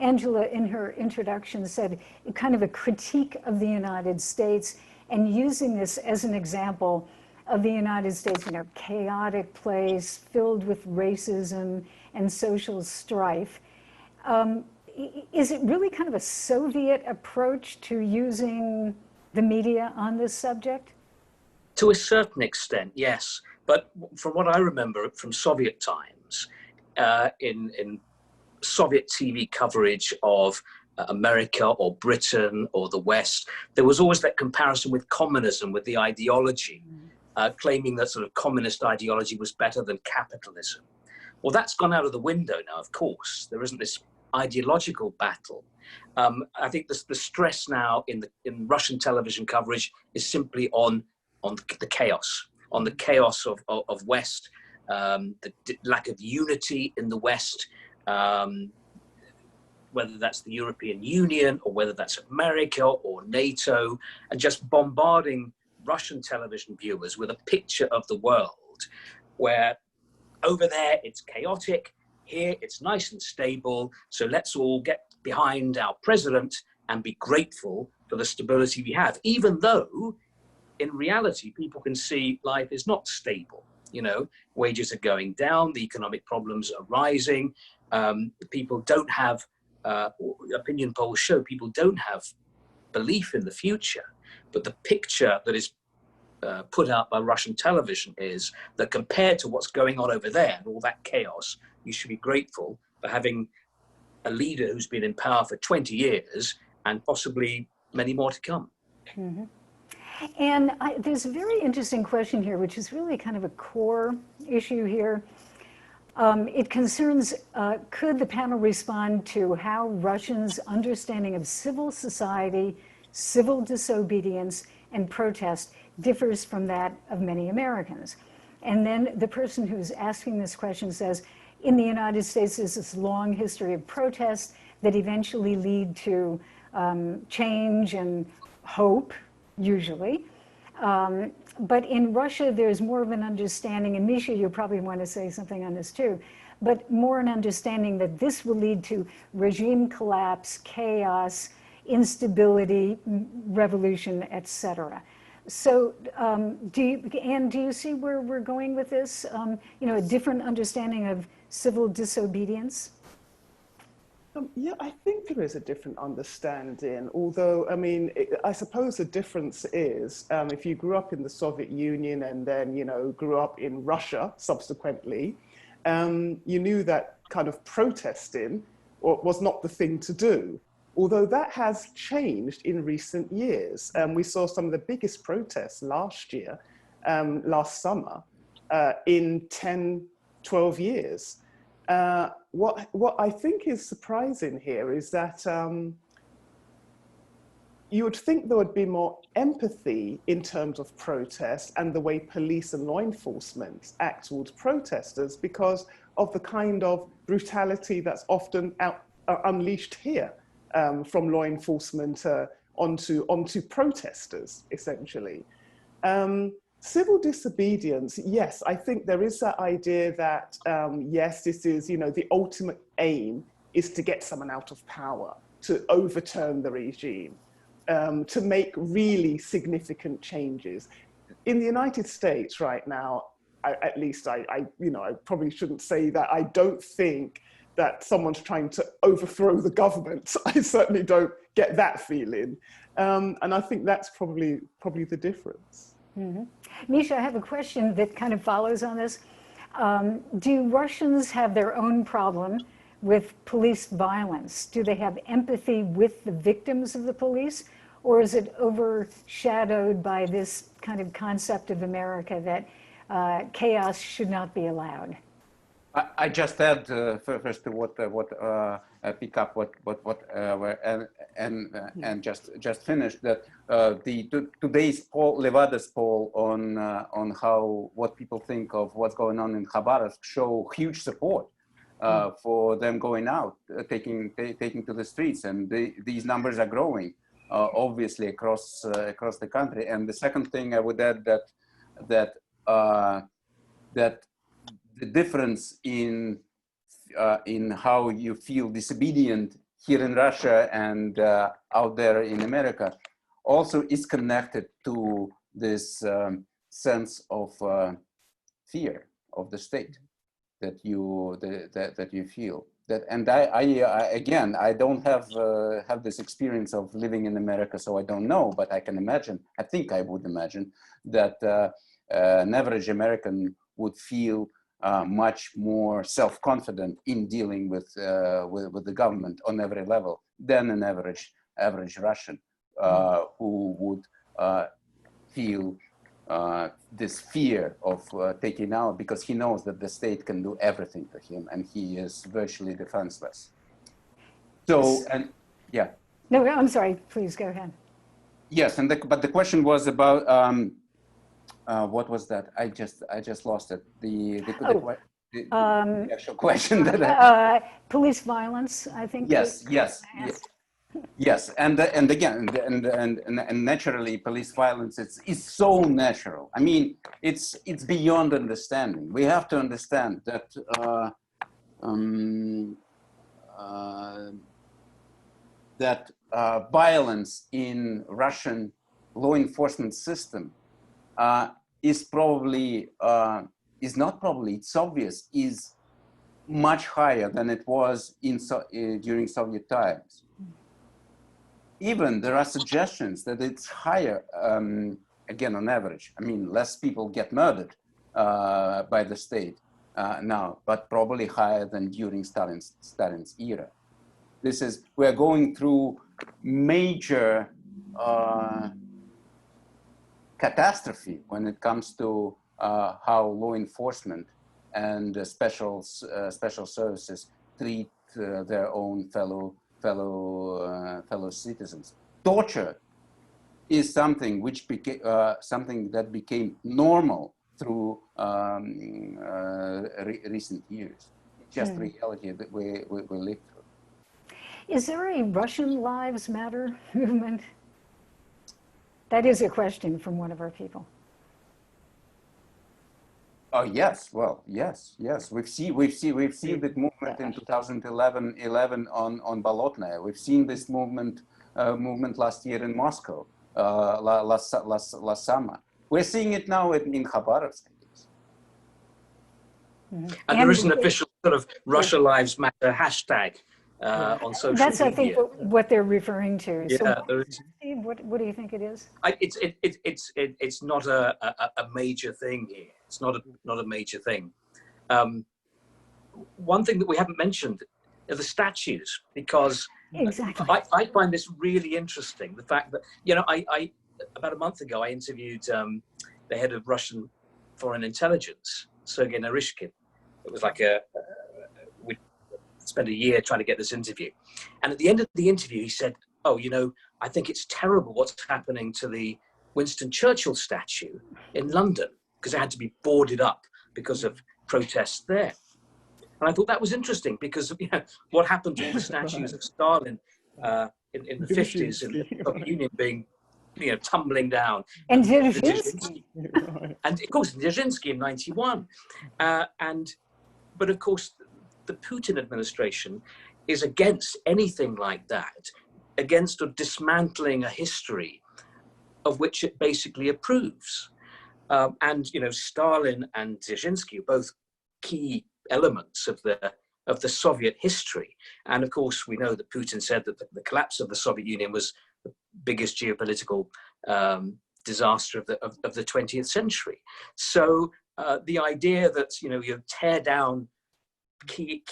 Angela, in her introduction, said kind of a critique of the United States and using this as an example of the United States, chaotic place filled with racism and social strife. Is it really kind of a Soviet approach to using the media on this subject? To a certain extent, yes. But from what I remember from Soviet times, in Soviet TV coverage of America or Britain or the West, there was always that comparison with communism, with the ideology, claiming that sort of communist ideology was better than capitalism. Well, that's gone out of the window now, of course. There isn't this ideological battle. I think the stress now in Russian television coverage is simply on the chaos, of West, the lack of unity in the West, whether that's the European Union or whether that's America or NATO, and just bombarding Russian television viewers with a picture of the world where over there it's chaotic, here it's nice and stable, so let's all get behind our president and be grateful for the stability we have, even though in reality people can see life is not stable. Wages are going down, the economic problems are rising, people don't have, opinion polls show people don't have belief in the future, but the picture that is put out by Russian television is that compared to what's going on over there and all that chaos, you should be grateful for having a leader who's been in power for 20 years and possibly many more to come. Mm-hmm. And there's a very interesting question here, which is really kind of a core issue here. It concerns, could the panel respond to how Russians' understanding of civil society, civil disobedience, and protest differs from that of many Americans? And then the person who's asking this question says, in the United States, there's this long history of protests that eventually lead to change and hope, usually. But in Russia, there's more of an understanding, and Misha, you probably want to say something on this too, but more an understanding that this will lead to regime collapse, chaos, instability, revolution, etc. So do you see where we're going with this? A different understanding of civil disobedience? Yeah, I think there is a different understanding, although, I suppose the difference is if you grew up in the Soviet Union and then, grew up in Russia subsequently, you knew that kind of protesting was not the thing to do. Although that has changed in recent years. We saw some of the biggest protests last year, last summer, in 10, 12 years. What I think is surprising here is that you would think there would be more empathy in terms of protest and the way police and law enforcement act towards protesters because of the kind of brutality that's often unleashed here from law enforcement onto protesters, essentially. Civil disobedience, yes, I think there is that idea that, yes, this is, the ultimate aim is to get someone out of power, to overturn the regime, to make really significant changes. In the United States right now, at least I probably shouldn't say that. I don't think that someone's trying to overthrow the government. I certainly don't get that feeling. And I think that's probably the difference. Mm-hmm. Misha, I have a question that kind of follows on this. Do Russians have their own problem with police violence? Do they have empathy with the victims of the police? Or is it overshadowed by this kind of concept of America that chaos should not be allowed? I just add first to what pick up and just finish that today's poll, Levada's poll on what people think of what's going on in Khabarovsk show huge support for them going out, taking to the streets, and these numbers are growing obviously across the country. And the second thing I would add that the difference in how you feel disobedient here in Russia and out there in America also is connected to this sense of fear of the state that you feel. That, and I again, I don't have this experience of living in America, so I don't know, but I can imagine, I think I would imagine that an average American would feel much more self-confident in dealing with the government on every level than an average Russian who would feel this fear of taking out, because he knows that the state can do everything to him and he is virtually defenseless. So, and yeah. No, I'm sorry, please go ahead. Yes, and but the question was about, what was that? I just lost it. The actual question that police violence, I think. Yes, and again, and naturally, police violence is so natural. I mean, it's beyond understanding. We have to understand that violence in Russian law enforcement system is probably it's obvious, is much higher than it was during Soviet times. Even there are suggestions that it's higher, again, on average. I mean, less people get murdered by the state now, but probably higher than during Stalin's era. We're going through major catastrophe when it comes to how law enforcement and special services treat their own fellow citizens. Torture is something which became that became normal through recent years. Just reality that we live through. Is there a Russian Lives Matter movement? That is a question from one of our people. Oh yes, well yes. We've seen that movement in 2011 on Bolotnaya. We've seen this movement last year in Moscow, last summer. We're seeing it now in Khabarovsk. And there is an official sort of Russia Lives Matter hashtag on social media. That's, I think, what they're referring to. Yeah, so, there is. Steve, what do you think it is? It's not a major thing here. It's not a major thing. One thing that we haven't mentioned are the statues, because exactly. I find this really interesting. The fact that, I about a month ago I interviewed the head of Russian foreign intelligence, Sergei Narishkin. It was like we spent a year trying to get this interview, and at the end of the interview he said, "Oh, I think it's terrible what's happening to the Winston Churchill statue in London, because it had to be boarded up because of protests there." And I thought that was interesting, because what happened to all the statues of Stalin in the 50s in the Soviet Union being tumbling down, and Dzerzhinsky. And of course Dzerzhinsky in '91, but of course the Putin administration is against anything like that, against dismantling a history of which it basically approves. And Stalin and Dzerzhinsky are both key elements of the Soviet history. And of course, we know that Putin said that the collapse of the Soviet Union was the biggest geopolitical disaster of the 20th century. So the idea that you tear down key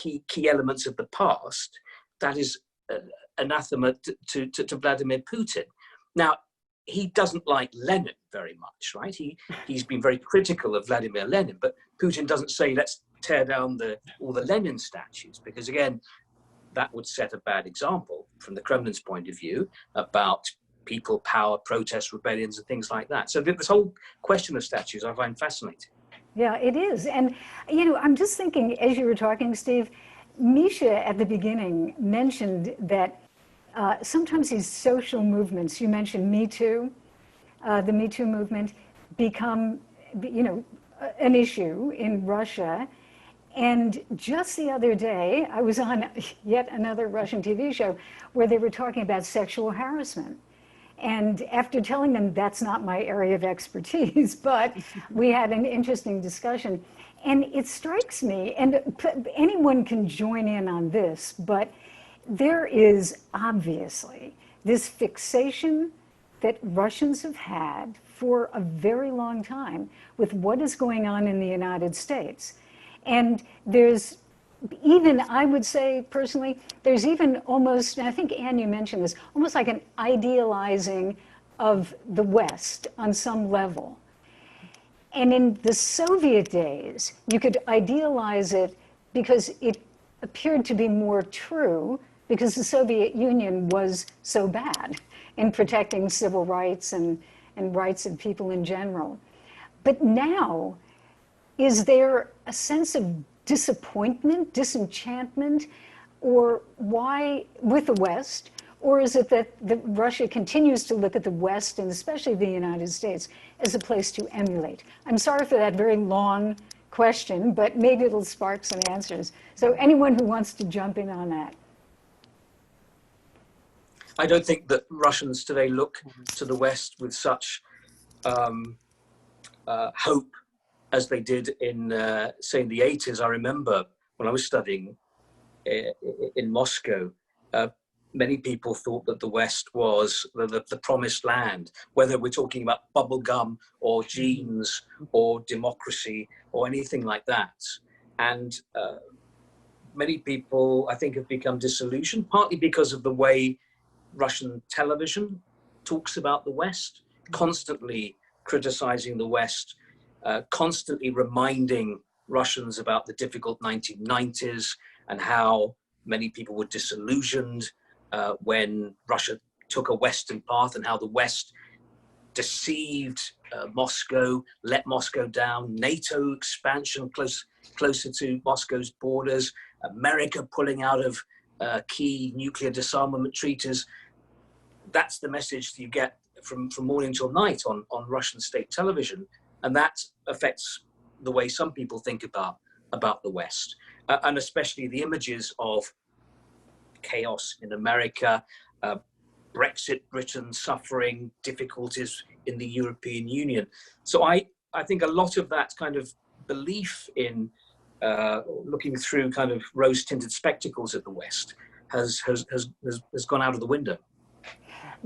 elements of the past, that is anathema to Vladimir Putin. Now, he doesn't like Lenin very much, right? He's been very critical of Vladimir Lenin, but Putin doesn't say let's tear down all the Lenin statues, because again, that would set a bad example from the Kremlin's point of view about people, power, protests, rebellions, and things like that. So this whole question of statues I find fascinating. Yeah, it is. And, I'm just thinking, as you were talking, Steve, Misha at the beginning mentioned that sometimes these social movements, you mentioned Me Too, the Me Too movement, become, an issue in Russia. And just the other day, I was on yet another Russian TV show where they were talking about sexual harassment. And after telling them that's not my area of expertise, but we had an interesting discussion. And it strikes me, and anyone can join in on this, but there is obviously this fixation that Russians have had for a very long time with what is going on in the United States. And there's even, I would say personally, there's even almost, and I think Anne, you mentioned this, almost like an idealizing of the West on some level. And in the Soviet days, you could idealize it because it appeared to be more true because the Soviet Union was so bad in protecting civil rights and rights of people in general. But now, is there a sense of disappointment, disenchantment, or why with the West? Or is it that Russia continues to look at the West, and especially the United States, as a place to emulate? I'm sorry for that very long question, but maybe it'll spark some answers. So anyone who wants to jump in on that. I don't think that Russians today look to the West with such hope as they did in, say, in the 80s. I remember when I was studying in Moscow, many people thought that the West was the promised land, whether we're talking about bubblegum or jeans or democracy or anything like that. And many people, I think, have become disillusioned, partly because of the way Russian television talks about the West, constantly criticizing the West, constantly reminding Russians about the difficult 1990s and how many people were disillusioned when Russia took a Western path, and how the West deceived Moscow, let Moscow down, NATO expansion closer to Moscow's borders, America pulling out of key nuclear disarmament treaties. That's the message you get from morning till night on Russian state television. And that affects the way some people think about the West, and especially the images of chaos in America, Brexit, Britain suffering, difficulties in the European Union. So I think a lot of that kind of belief in looking through kind of rose-tinted spectacles at the West has gone out of the window.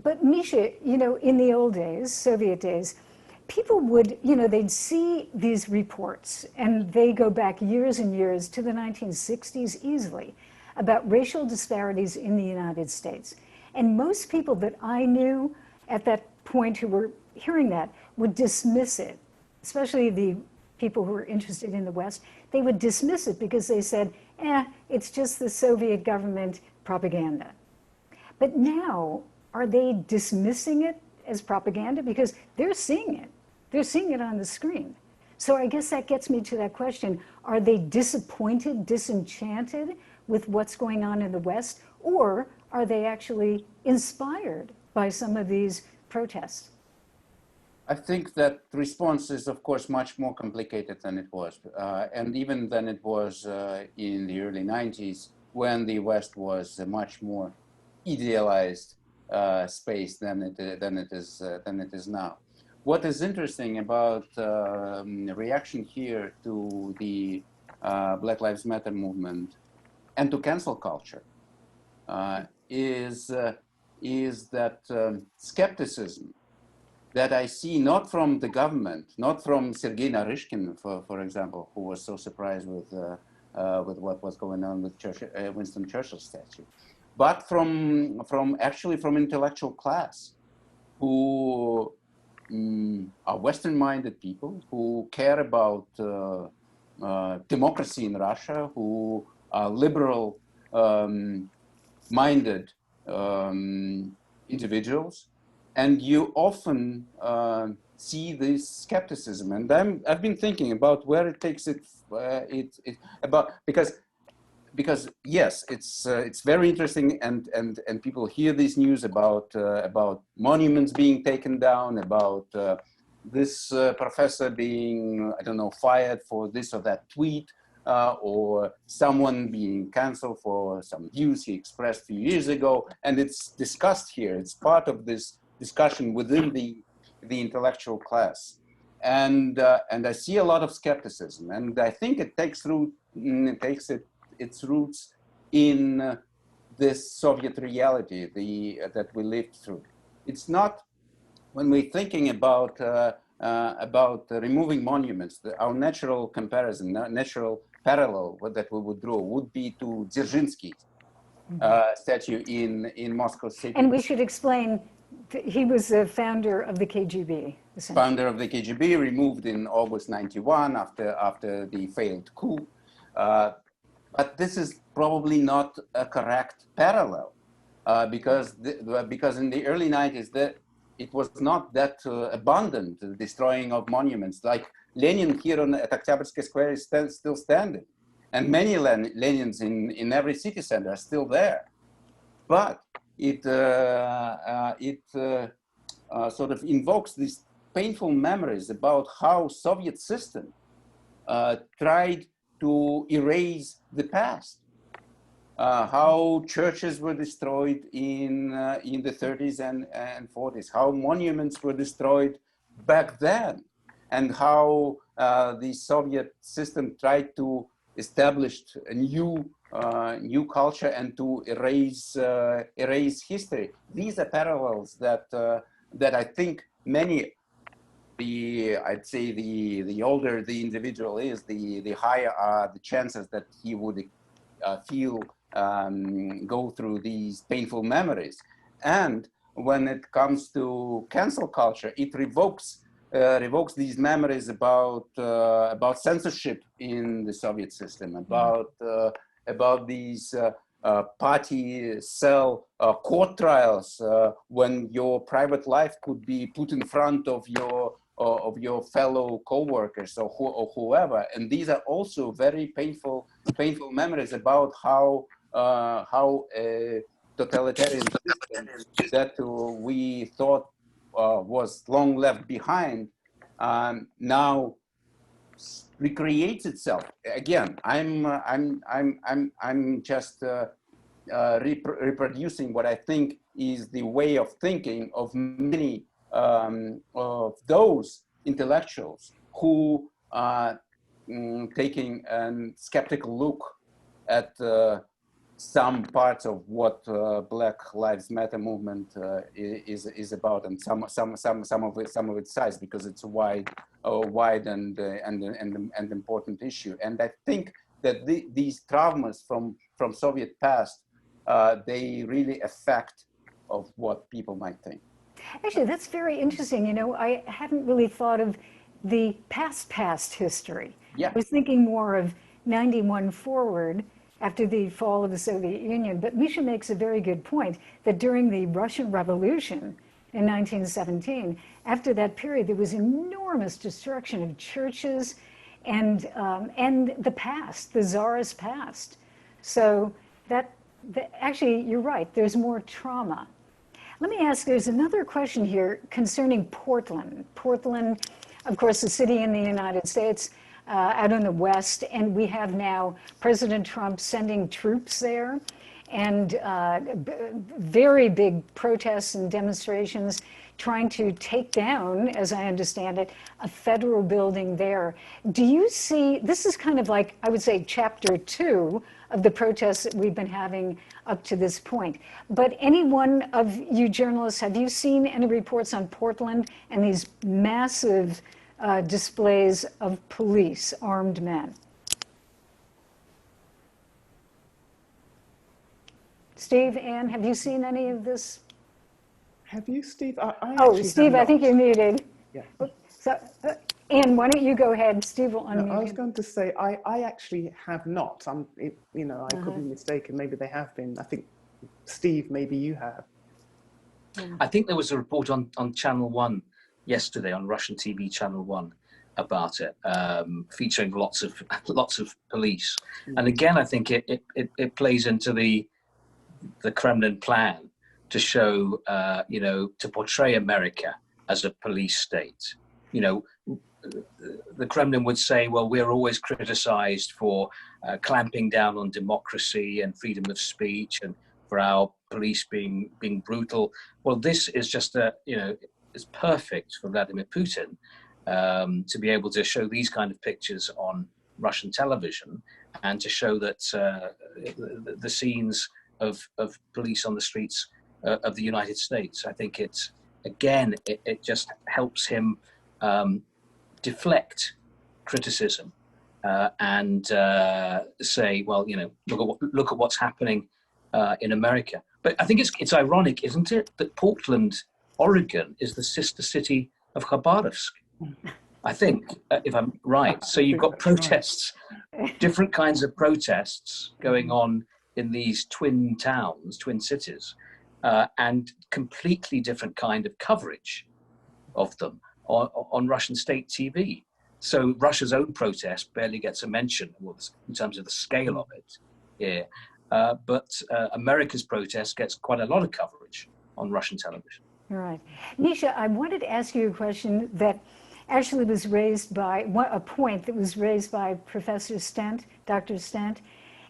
But Misha, you know, in the old days, Soviet days, people would, you know, they'd see these reports, and they go back years and years to the 1960s easily, about racial disparities in the United States. And most people that I knew at that point who were hearing that would dismiss it, especially the people who were interested in the West. They would dismiss it because they said, it's just the Soviet government propaganda. But now, are they dismissing it as propaganda? Because they're seeing it. They're seeing it on the screen. So I guess that gets me to that question. Are they disappointed, disenchanted with what's going on in the West? Or are they actually inspired by some of these protests? I think that the response is, of course, much more complicated than it was. And even than it was in the early 90s, when the West was a much more idealized space than it is now. What is interesting about reaction here to the Black Lives Matter movement and to cancel culture is that skepticism that I see not from the government, not from Sergei Naryshkin, for example, who was so surprised with what was going on with Winston Churchill's statue, but from intellectual class, who are Western-minded people, who care about democracy in Russia, who are liberal-minded individuals. And you often see this skepticism, and I've been thinking about where it takes because yes, it's very interesting, and people hear this news about monuments being taken down, about this professor being, I don't know, fired for this or that tweet, or someone being canceled for some views he expressed a few years ago, and it's discussed here. It's part of this discussion within the intellectual class, and I see a lot of skepticism, and I think it takes its roots in this Soviet reality that we lived through. It's not, when we're thinking about removing monuments, our natural comparison, natural parallel that we would draw would be to Dzerzhinsky's statue in Moscow City. And we should explain, he was the founder of the KGB. Founder of the KGB, removed in August '91 after the failed coup. But this is probably not a correct parallel because in the early '90s it was not that abundant, the destroying of monuments. Like Lenin here at Oktyabrskaya Square is still standing, and many Lenins in every city center are still there. But it sort of invokes these painful memories about how Soviet system tried to erase the past. How churches were destroyed in the 30s and 40s, how monuments were destroyed back then, and how the Soviet system tried to establish a new culture and to erase history. These are parallels that I think many, I'd say the older the individual is, the higher are the chances that he would go through these painful memories. And when it comes to cancel culture, it revokes these memories about censorship in the Soviet system, about these party cell court trials when your private life could be put in front of your fellow co-workers or whoever. And these are also very painful memories about how a totalitarian system that we thought was long left behind now recreates itself. Again, I'm just reproducing what I think is the way of thinking of many of those intellectuals who are taking a skeptical look at some parts of what Black Lives Matter movement is about, and some of its size, because it's a wide and important issue. And I think that these traumas from Soviet past, they really affect of what people might think. Actually, that's very interesting. You know, I hadn't really thought of the past history. Yeah. I was thinking more of 91 forward, after the fall of the Soviet Union. But Misha makes a very good point that during the Russian Revolution in 1917, after that period, there was enormous destruction of churches and the past, the Tsar's past. So actually, you're right, there's more trauma. Let me ask, there's another question here concerning Portland. Portland, of course, a city in the United States, out in the West, and we have now President Trump sending troops there, and very big protests and demonstrations trying to take down, as I understand it, a federal building there. Do you see, this is kind of like, I would say, chapter 2 of the protests that we've been having up to this point. But any one of you journalists, have you seen any reports on Portland and these massive displays of police, armed men? Steve, Ann, have you seen any of this? Have you, Steve? Oh, Steve, I think you're muted. Yeah. So, Ann, why don't you go ahead? Steve will unmute. No, I was going to say, I actually have not. I could be mistaken. Maybe they have been. I think, Steve, maybe you have. I think there was a report on Channel 1 yesterday, on Russian TV Channel 1, about it, featuring lots of police. And again, I think it plays into the Kremlin plan to show, to portray America as a police state. the Kremlin would say, well, we're always criticized for clamping down on democracy and freedom of speech and for our police being brutal. Well, this is just it's perfect for Vladimir Putin to be able to show these kind of pictures on Russian television and to show that the scenes of police on the streets of the United States. I think it just helps him deflect criticism and say, well, look at what's happening in America. But I think it's ironic, isn't it, that Portland, Oregon, is the sister city of Khabarovsk. I think, if I'm right. So you've got protests, different kinds of protests going on in these twin towns, twin cities, and completely different kind of coverage of them on Russian state TV. So Russia's own protest barely gets a mention in terms of the scale of it here. But America's protest gets quite a lot of coverage on Russian television. Right. Nisha, I wanted to ask you a question that actually was raised by, a point that was raised by Professor Stent, Dr. Stent.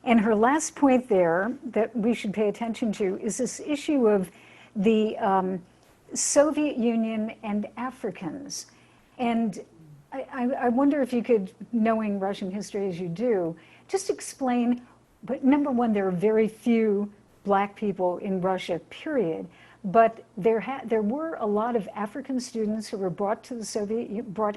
And her last point there that we should pay attention to is this issue of the Soviet Union and Africans. And I wonder if you could, knowing Russian history as you do, just explain, but number one, there are very few Black people in Russia, period. But there were a lot of African students who were brought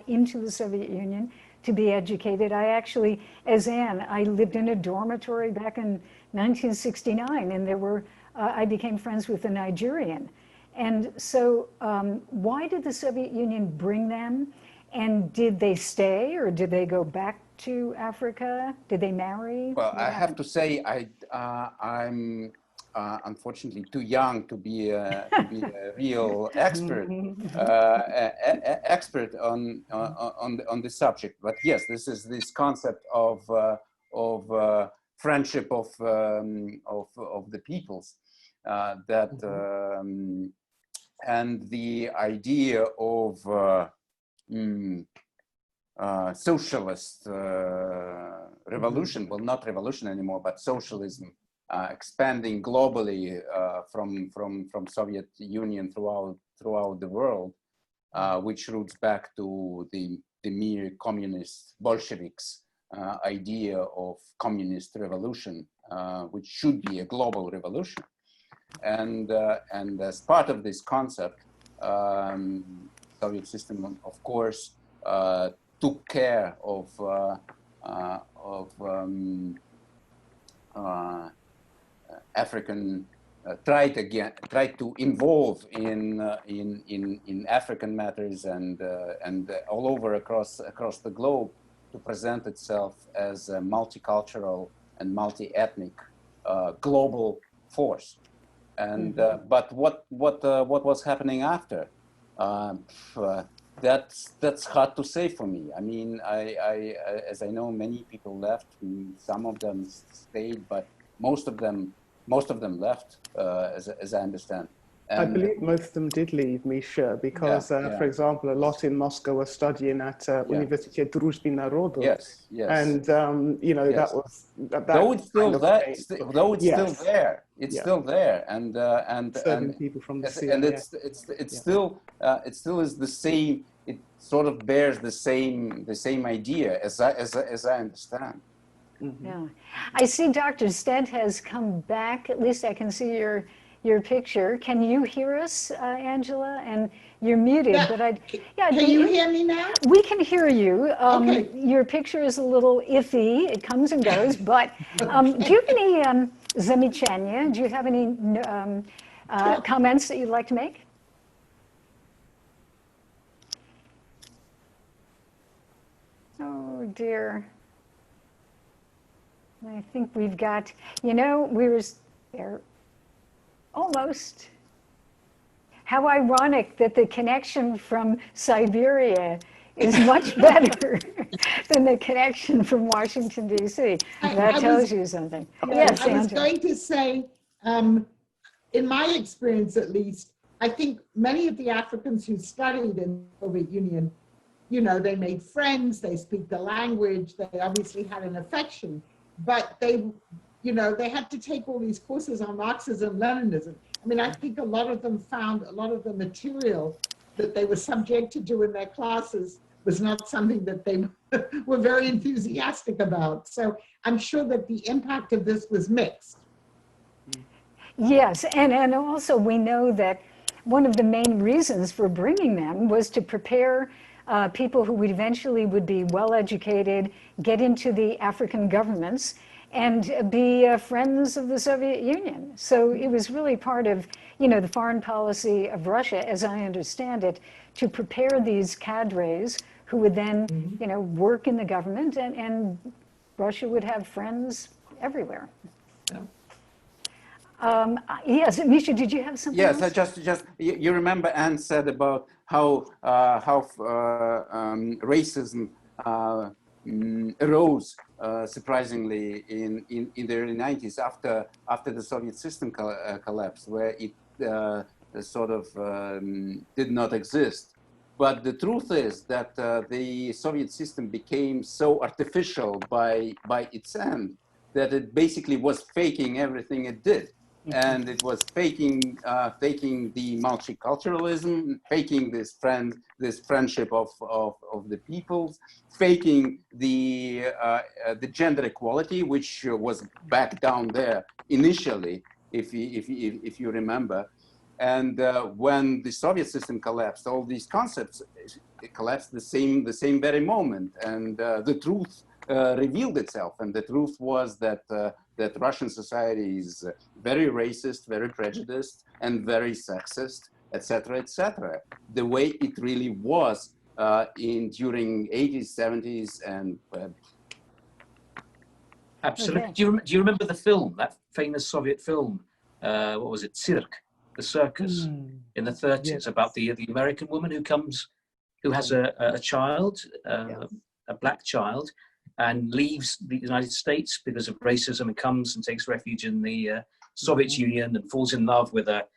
into the Soviet Union to be educated. I actually, as Anne, I lived in a dormitory back in 1969, and I became friends with a Nigerian. And so why did the Soviet Union bring them? And did they stay, or did they go back to Africa? Did they marry? Well, I have to say, I'm unfortunately too young to be a real expert on this subject. But yes, this is this concept of friendship of the peoples and the idea of socialist revolution, well, not revolution anymore, but socialism, expanding globally from Soviet Union throughout the world, which roots back to the mere communist Bolsheviks idea of communist revolution, which should be a global revolution. And as part of this concept, Soviet system, of course, took care of African, tried to involve in African matters and all over across the globe to present itself as a multicultural and multi-ethnic global force. And but what was happening after? That's hard to say for me. I mean, as I know, many people left. Some of them stayed, but most of them left, as I understand. And I believe most of them did leave, Misha, because, for example, a lot in Moscow were studying at Universitet Druzhby Narodov. Yes. And, that was... Though it's still there, it's still there. And people from the sea. And it still is the same, it sort of bears the same idea, as I understand. Mm-hmm. Yeah, I see Dr. Stent has come back. At least I can see your picture. Can you hear us, Angela? And you're muted, but Can you hear me now? We can hear you. Okay. Your picture is a little iffy. It comes and goes, but do you have any zamechania? Do you have any comments that you'd like to make? Oh dear. I think we've got, we were there almost. How ironic that the connection from Siberia is much better than the connection from Washington, D.C. That tells you something. Yes, I was going to say, in my experience at least, I think many of the Africans who studied in the Soviet Union you know, they made friends, they speak the language, they obviously had an affection, but they, you know, they had to take all these courses on Marxism, Leninism. I mean, I think a lot of them found a lot of the material that they were subject to do in their classes was not something that they were very enthusiastic about. So I'm sure that the impact of this was mixed. Yes, and also we know that one of the main reasons for bringing them was to prepare people who would eventually would be well educated, get into the African governments, and be friends of the Soviet Union. So it was really part of, you know, the foreign policy of Russia, as I understand it, to prepare these cadres who would then, you know, work in the government, and Russia would have friends everywhere. Yeah. Yes, Misha, did you have something Yes, else? you remember Anne said about how racism arose surprisingly in the early 90s after the Soviet system collapsed, where it sort of did not exist. But the truth is that the Soviet system became so artificial by its end that it basically was faking everything it did. And it was faking the multiculturalism, faking this friendship of the peoples, faking the gender equality, which was back down there initially, if you remember. And when the Soviet system collapsed, all these concepts collapsed the same very moment, and the truth revealed itself. And the truth was that that Russian society is very racist, very prejudiced, and very sexist, etc., etc. The way it really was during 80s, 70s, and absolutely. Okay. Do you remember the film, that famous Soviet film? What was it? The circus in the 30s, Yes. about the American woman who has a child, a black child, and leaves the United States because of racism, and comes and takes refuge in the Soviet Union, and falls in love with a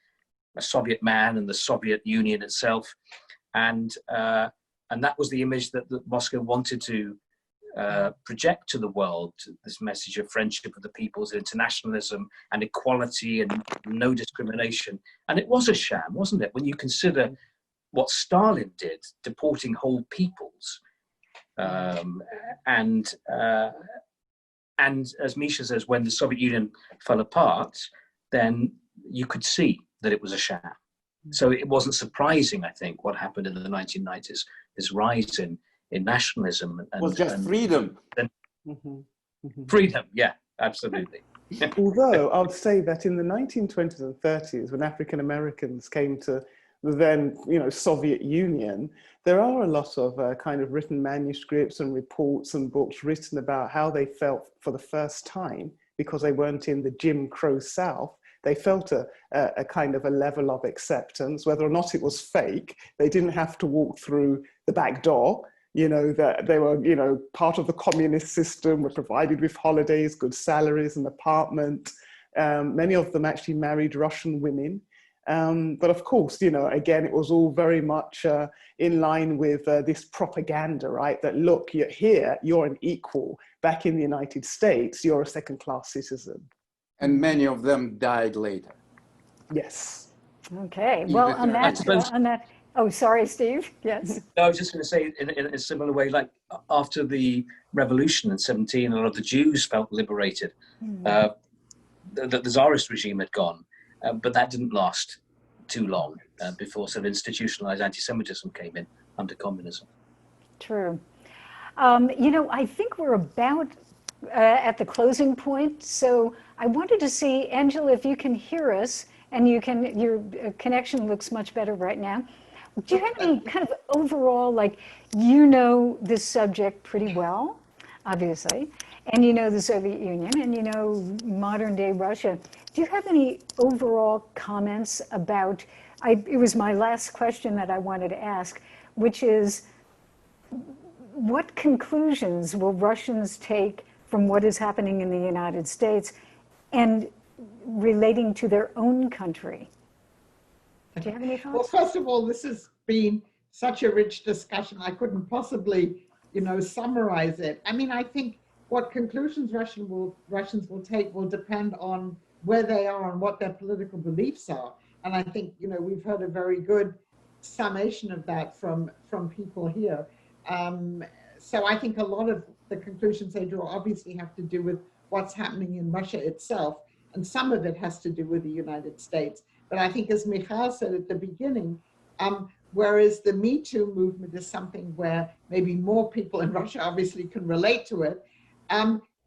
Soviet man and the Soviet Union itself. And that was the image that Moscow wanted to project to the world, this message of friendship of the peoples, internationalism and equality and no discrimination. And it was a sham, wasn't it? When you consider what Stalin did, deporting whole peoples. And as Misha says, when the Soviet Union fell apart, then you could see that it was a sham. So it wasn't surprising, I think, what happened in the 1990s, this rise in nationalism. It was just freedom. Freedom, yeah, absolutely. Although I would say that in the 1920s and 30s, when African Americans came to the then, Soviet Union, there are a lot of kind of written manuscripts and reports and books written about how they felt for the first time, because they weren't in the Jim Crow South. They felt a kind of a level of acceptance, whether or not it was fake. They didn't have to walk through the back door, that they were, part of the communist system, were provided with holidays, good salaries, an apartment. Many of them actually married Russian women. But of course, again, it was all very much in line with this propaganda, right? That look, you're here, you're an equal. Back in the United States, you're a second-class citizen. And many of them died later. Yes. Okay. Well, on that. Oh, sorry, Steve. Yes. No, I was just going to say, in a similar way, like after the revolution in 17, a lot of the Jews felt liberated. The Tsarist regime had gone, but that didn't last too long before sort of institutionalized anti-Semitism came in under communism. True. I think we're about at the closing point. So I wanted to see, Angela, if you can hear us, and your connection looks much better right now. Do you have any kind of overall, this subject pretty well, obviously, and the Soviet Union, and modern day Russia. Do you have any overall comments about, it was my last question that I wanted to ask, which is, what conclusions will Russians take from what is happening in the United States and relating to their own country? Do you have any thoughts? Well, first of all, this has been such a rich discussion. I couldn't possibly, summarize it. I mean, I think what conclusions Russians will take will depend on where they are and what their political beliefs are. And I think, we've heard a very good summation of that from people here. So I think a lot of the conclusions they draw obviously have to do with what's happening in Russia itself, and some of it has to do with the United States. But I think, as Michal said at the beginning, whereas the Me Too movement is something where maybe more people in Russia obviously can relate to it,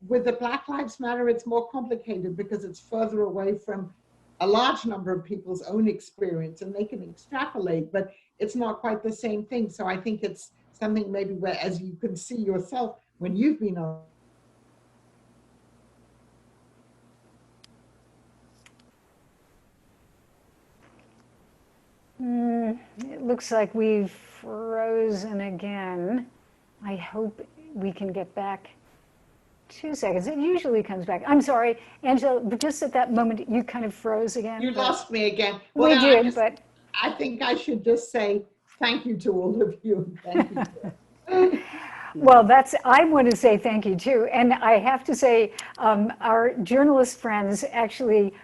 with the Black Lives Matter, it's more complicated because it's further away from a large number of people's own experience, and they can extrapolate, but it's not quite the same thing. So I think it's something maybe where, as you can see yourself when you've been on. It looks like we've frozen again. I hope we can get back. 2 seconds. It usually comes back. I'm sorry, Angela, but just at that moment, you kind of froze again. You lost me again. Well, we did, but I think I should just say thank you to all of you. Thank you. Well, I want to say thank you too. And I have to say, our journalist friends, actually,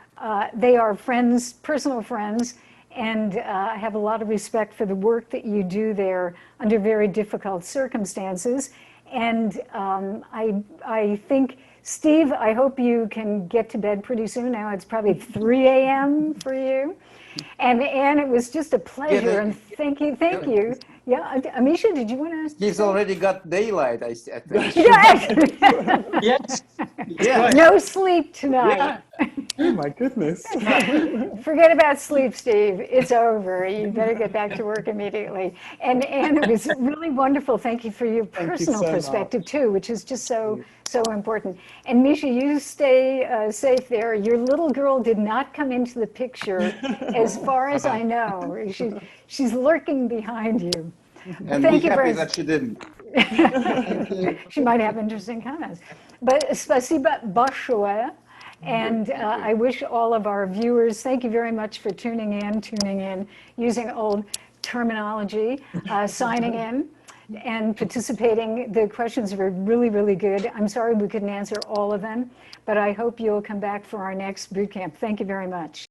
they are friends, personal friends, and I have a lot of respect for the work that you do there under very difficult circumstances. And I think, Steve, I hope you can get to bed pretty soon. Now it's probably 3 a.m. for you. And Anne, it was just a pleasure, and thank you. Yeah, Amisha, did you want to? He's already got daylight, I think. Yes. Yeah. No sleep tonight. Yeah. Oh my goodness. Forget about sleep, Steve. It's over. You better get back to work immediately. And it was really wonderful. Thank you for your personal perspective too, which is just so important. And Misha, you stay safe there. Your little girl did not come into the picture, as far as I know. She's lurking behind you. And Thank be you happy very that she didn't. She might have interesting comments. But спасибо большое. And I wish all of our viewers, thank you very much for tuning in, using old terminology, signing in and participating. The questions were really, really good. I'm sorry we couldn't answer all of them, but I hope you'll come back for our next boot camp. Thank you very much.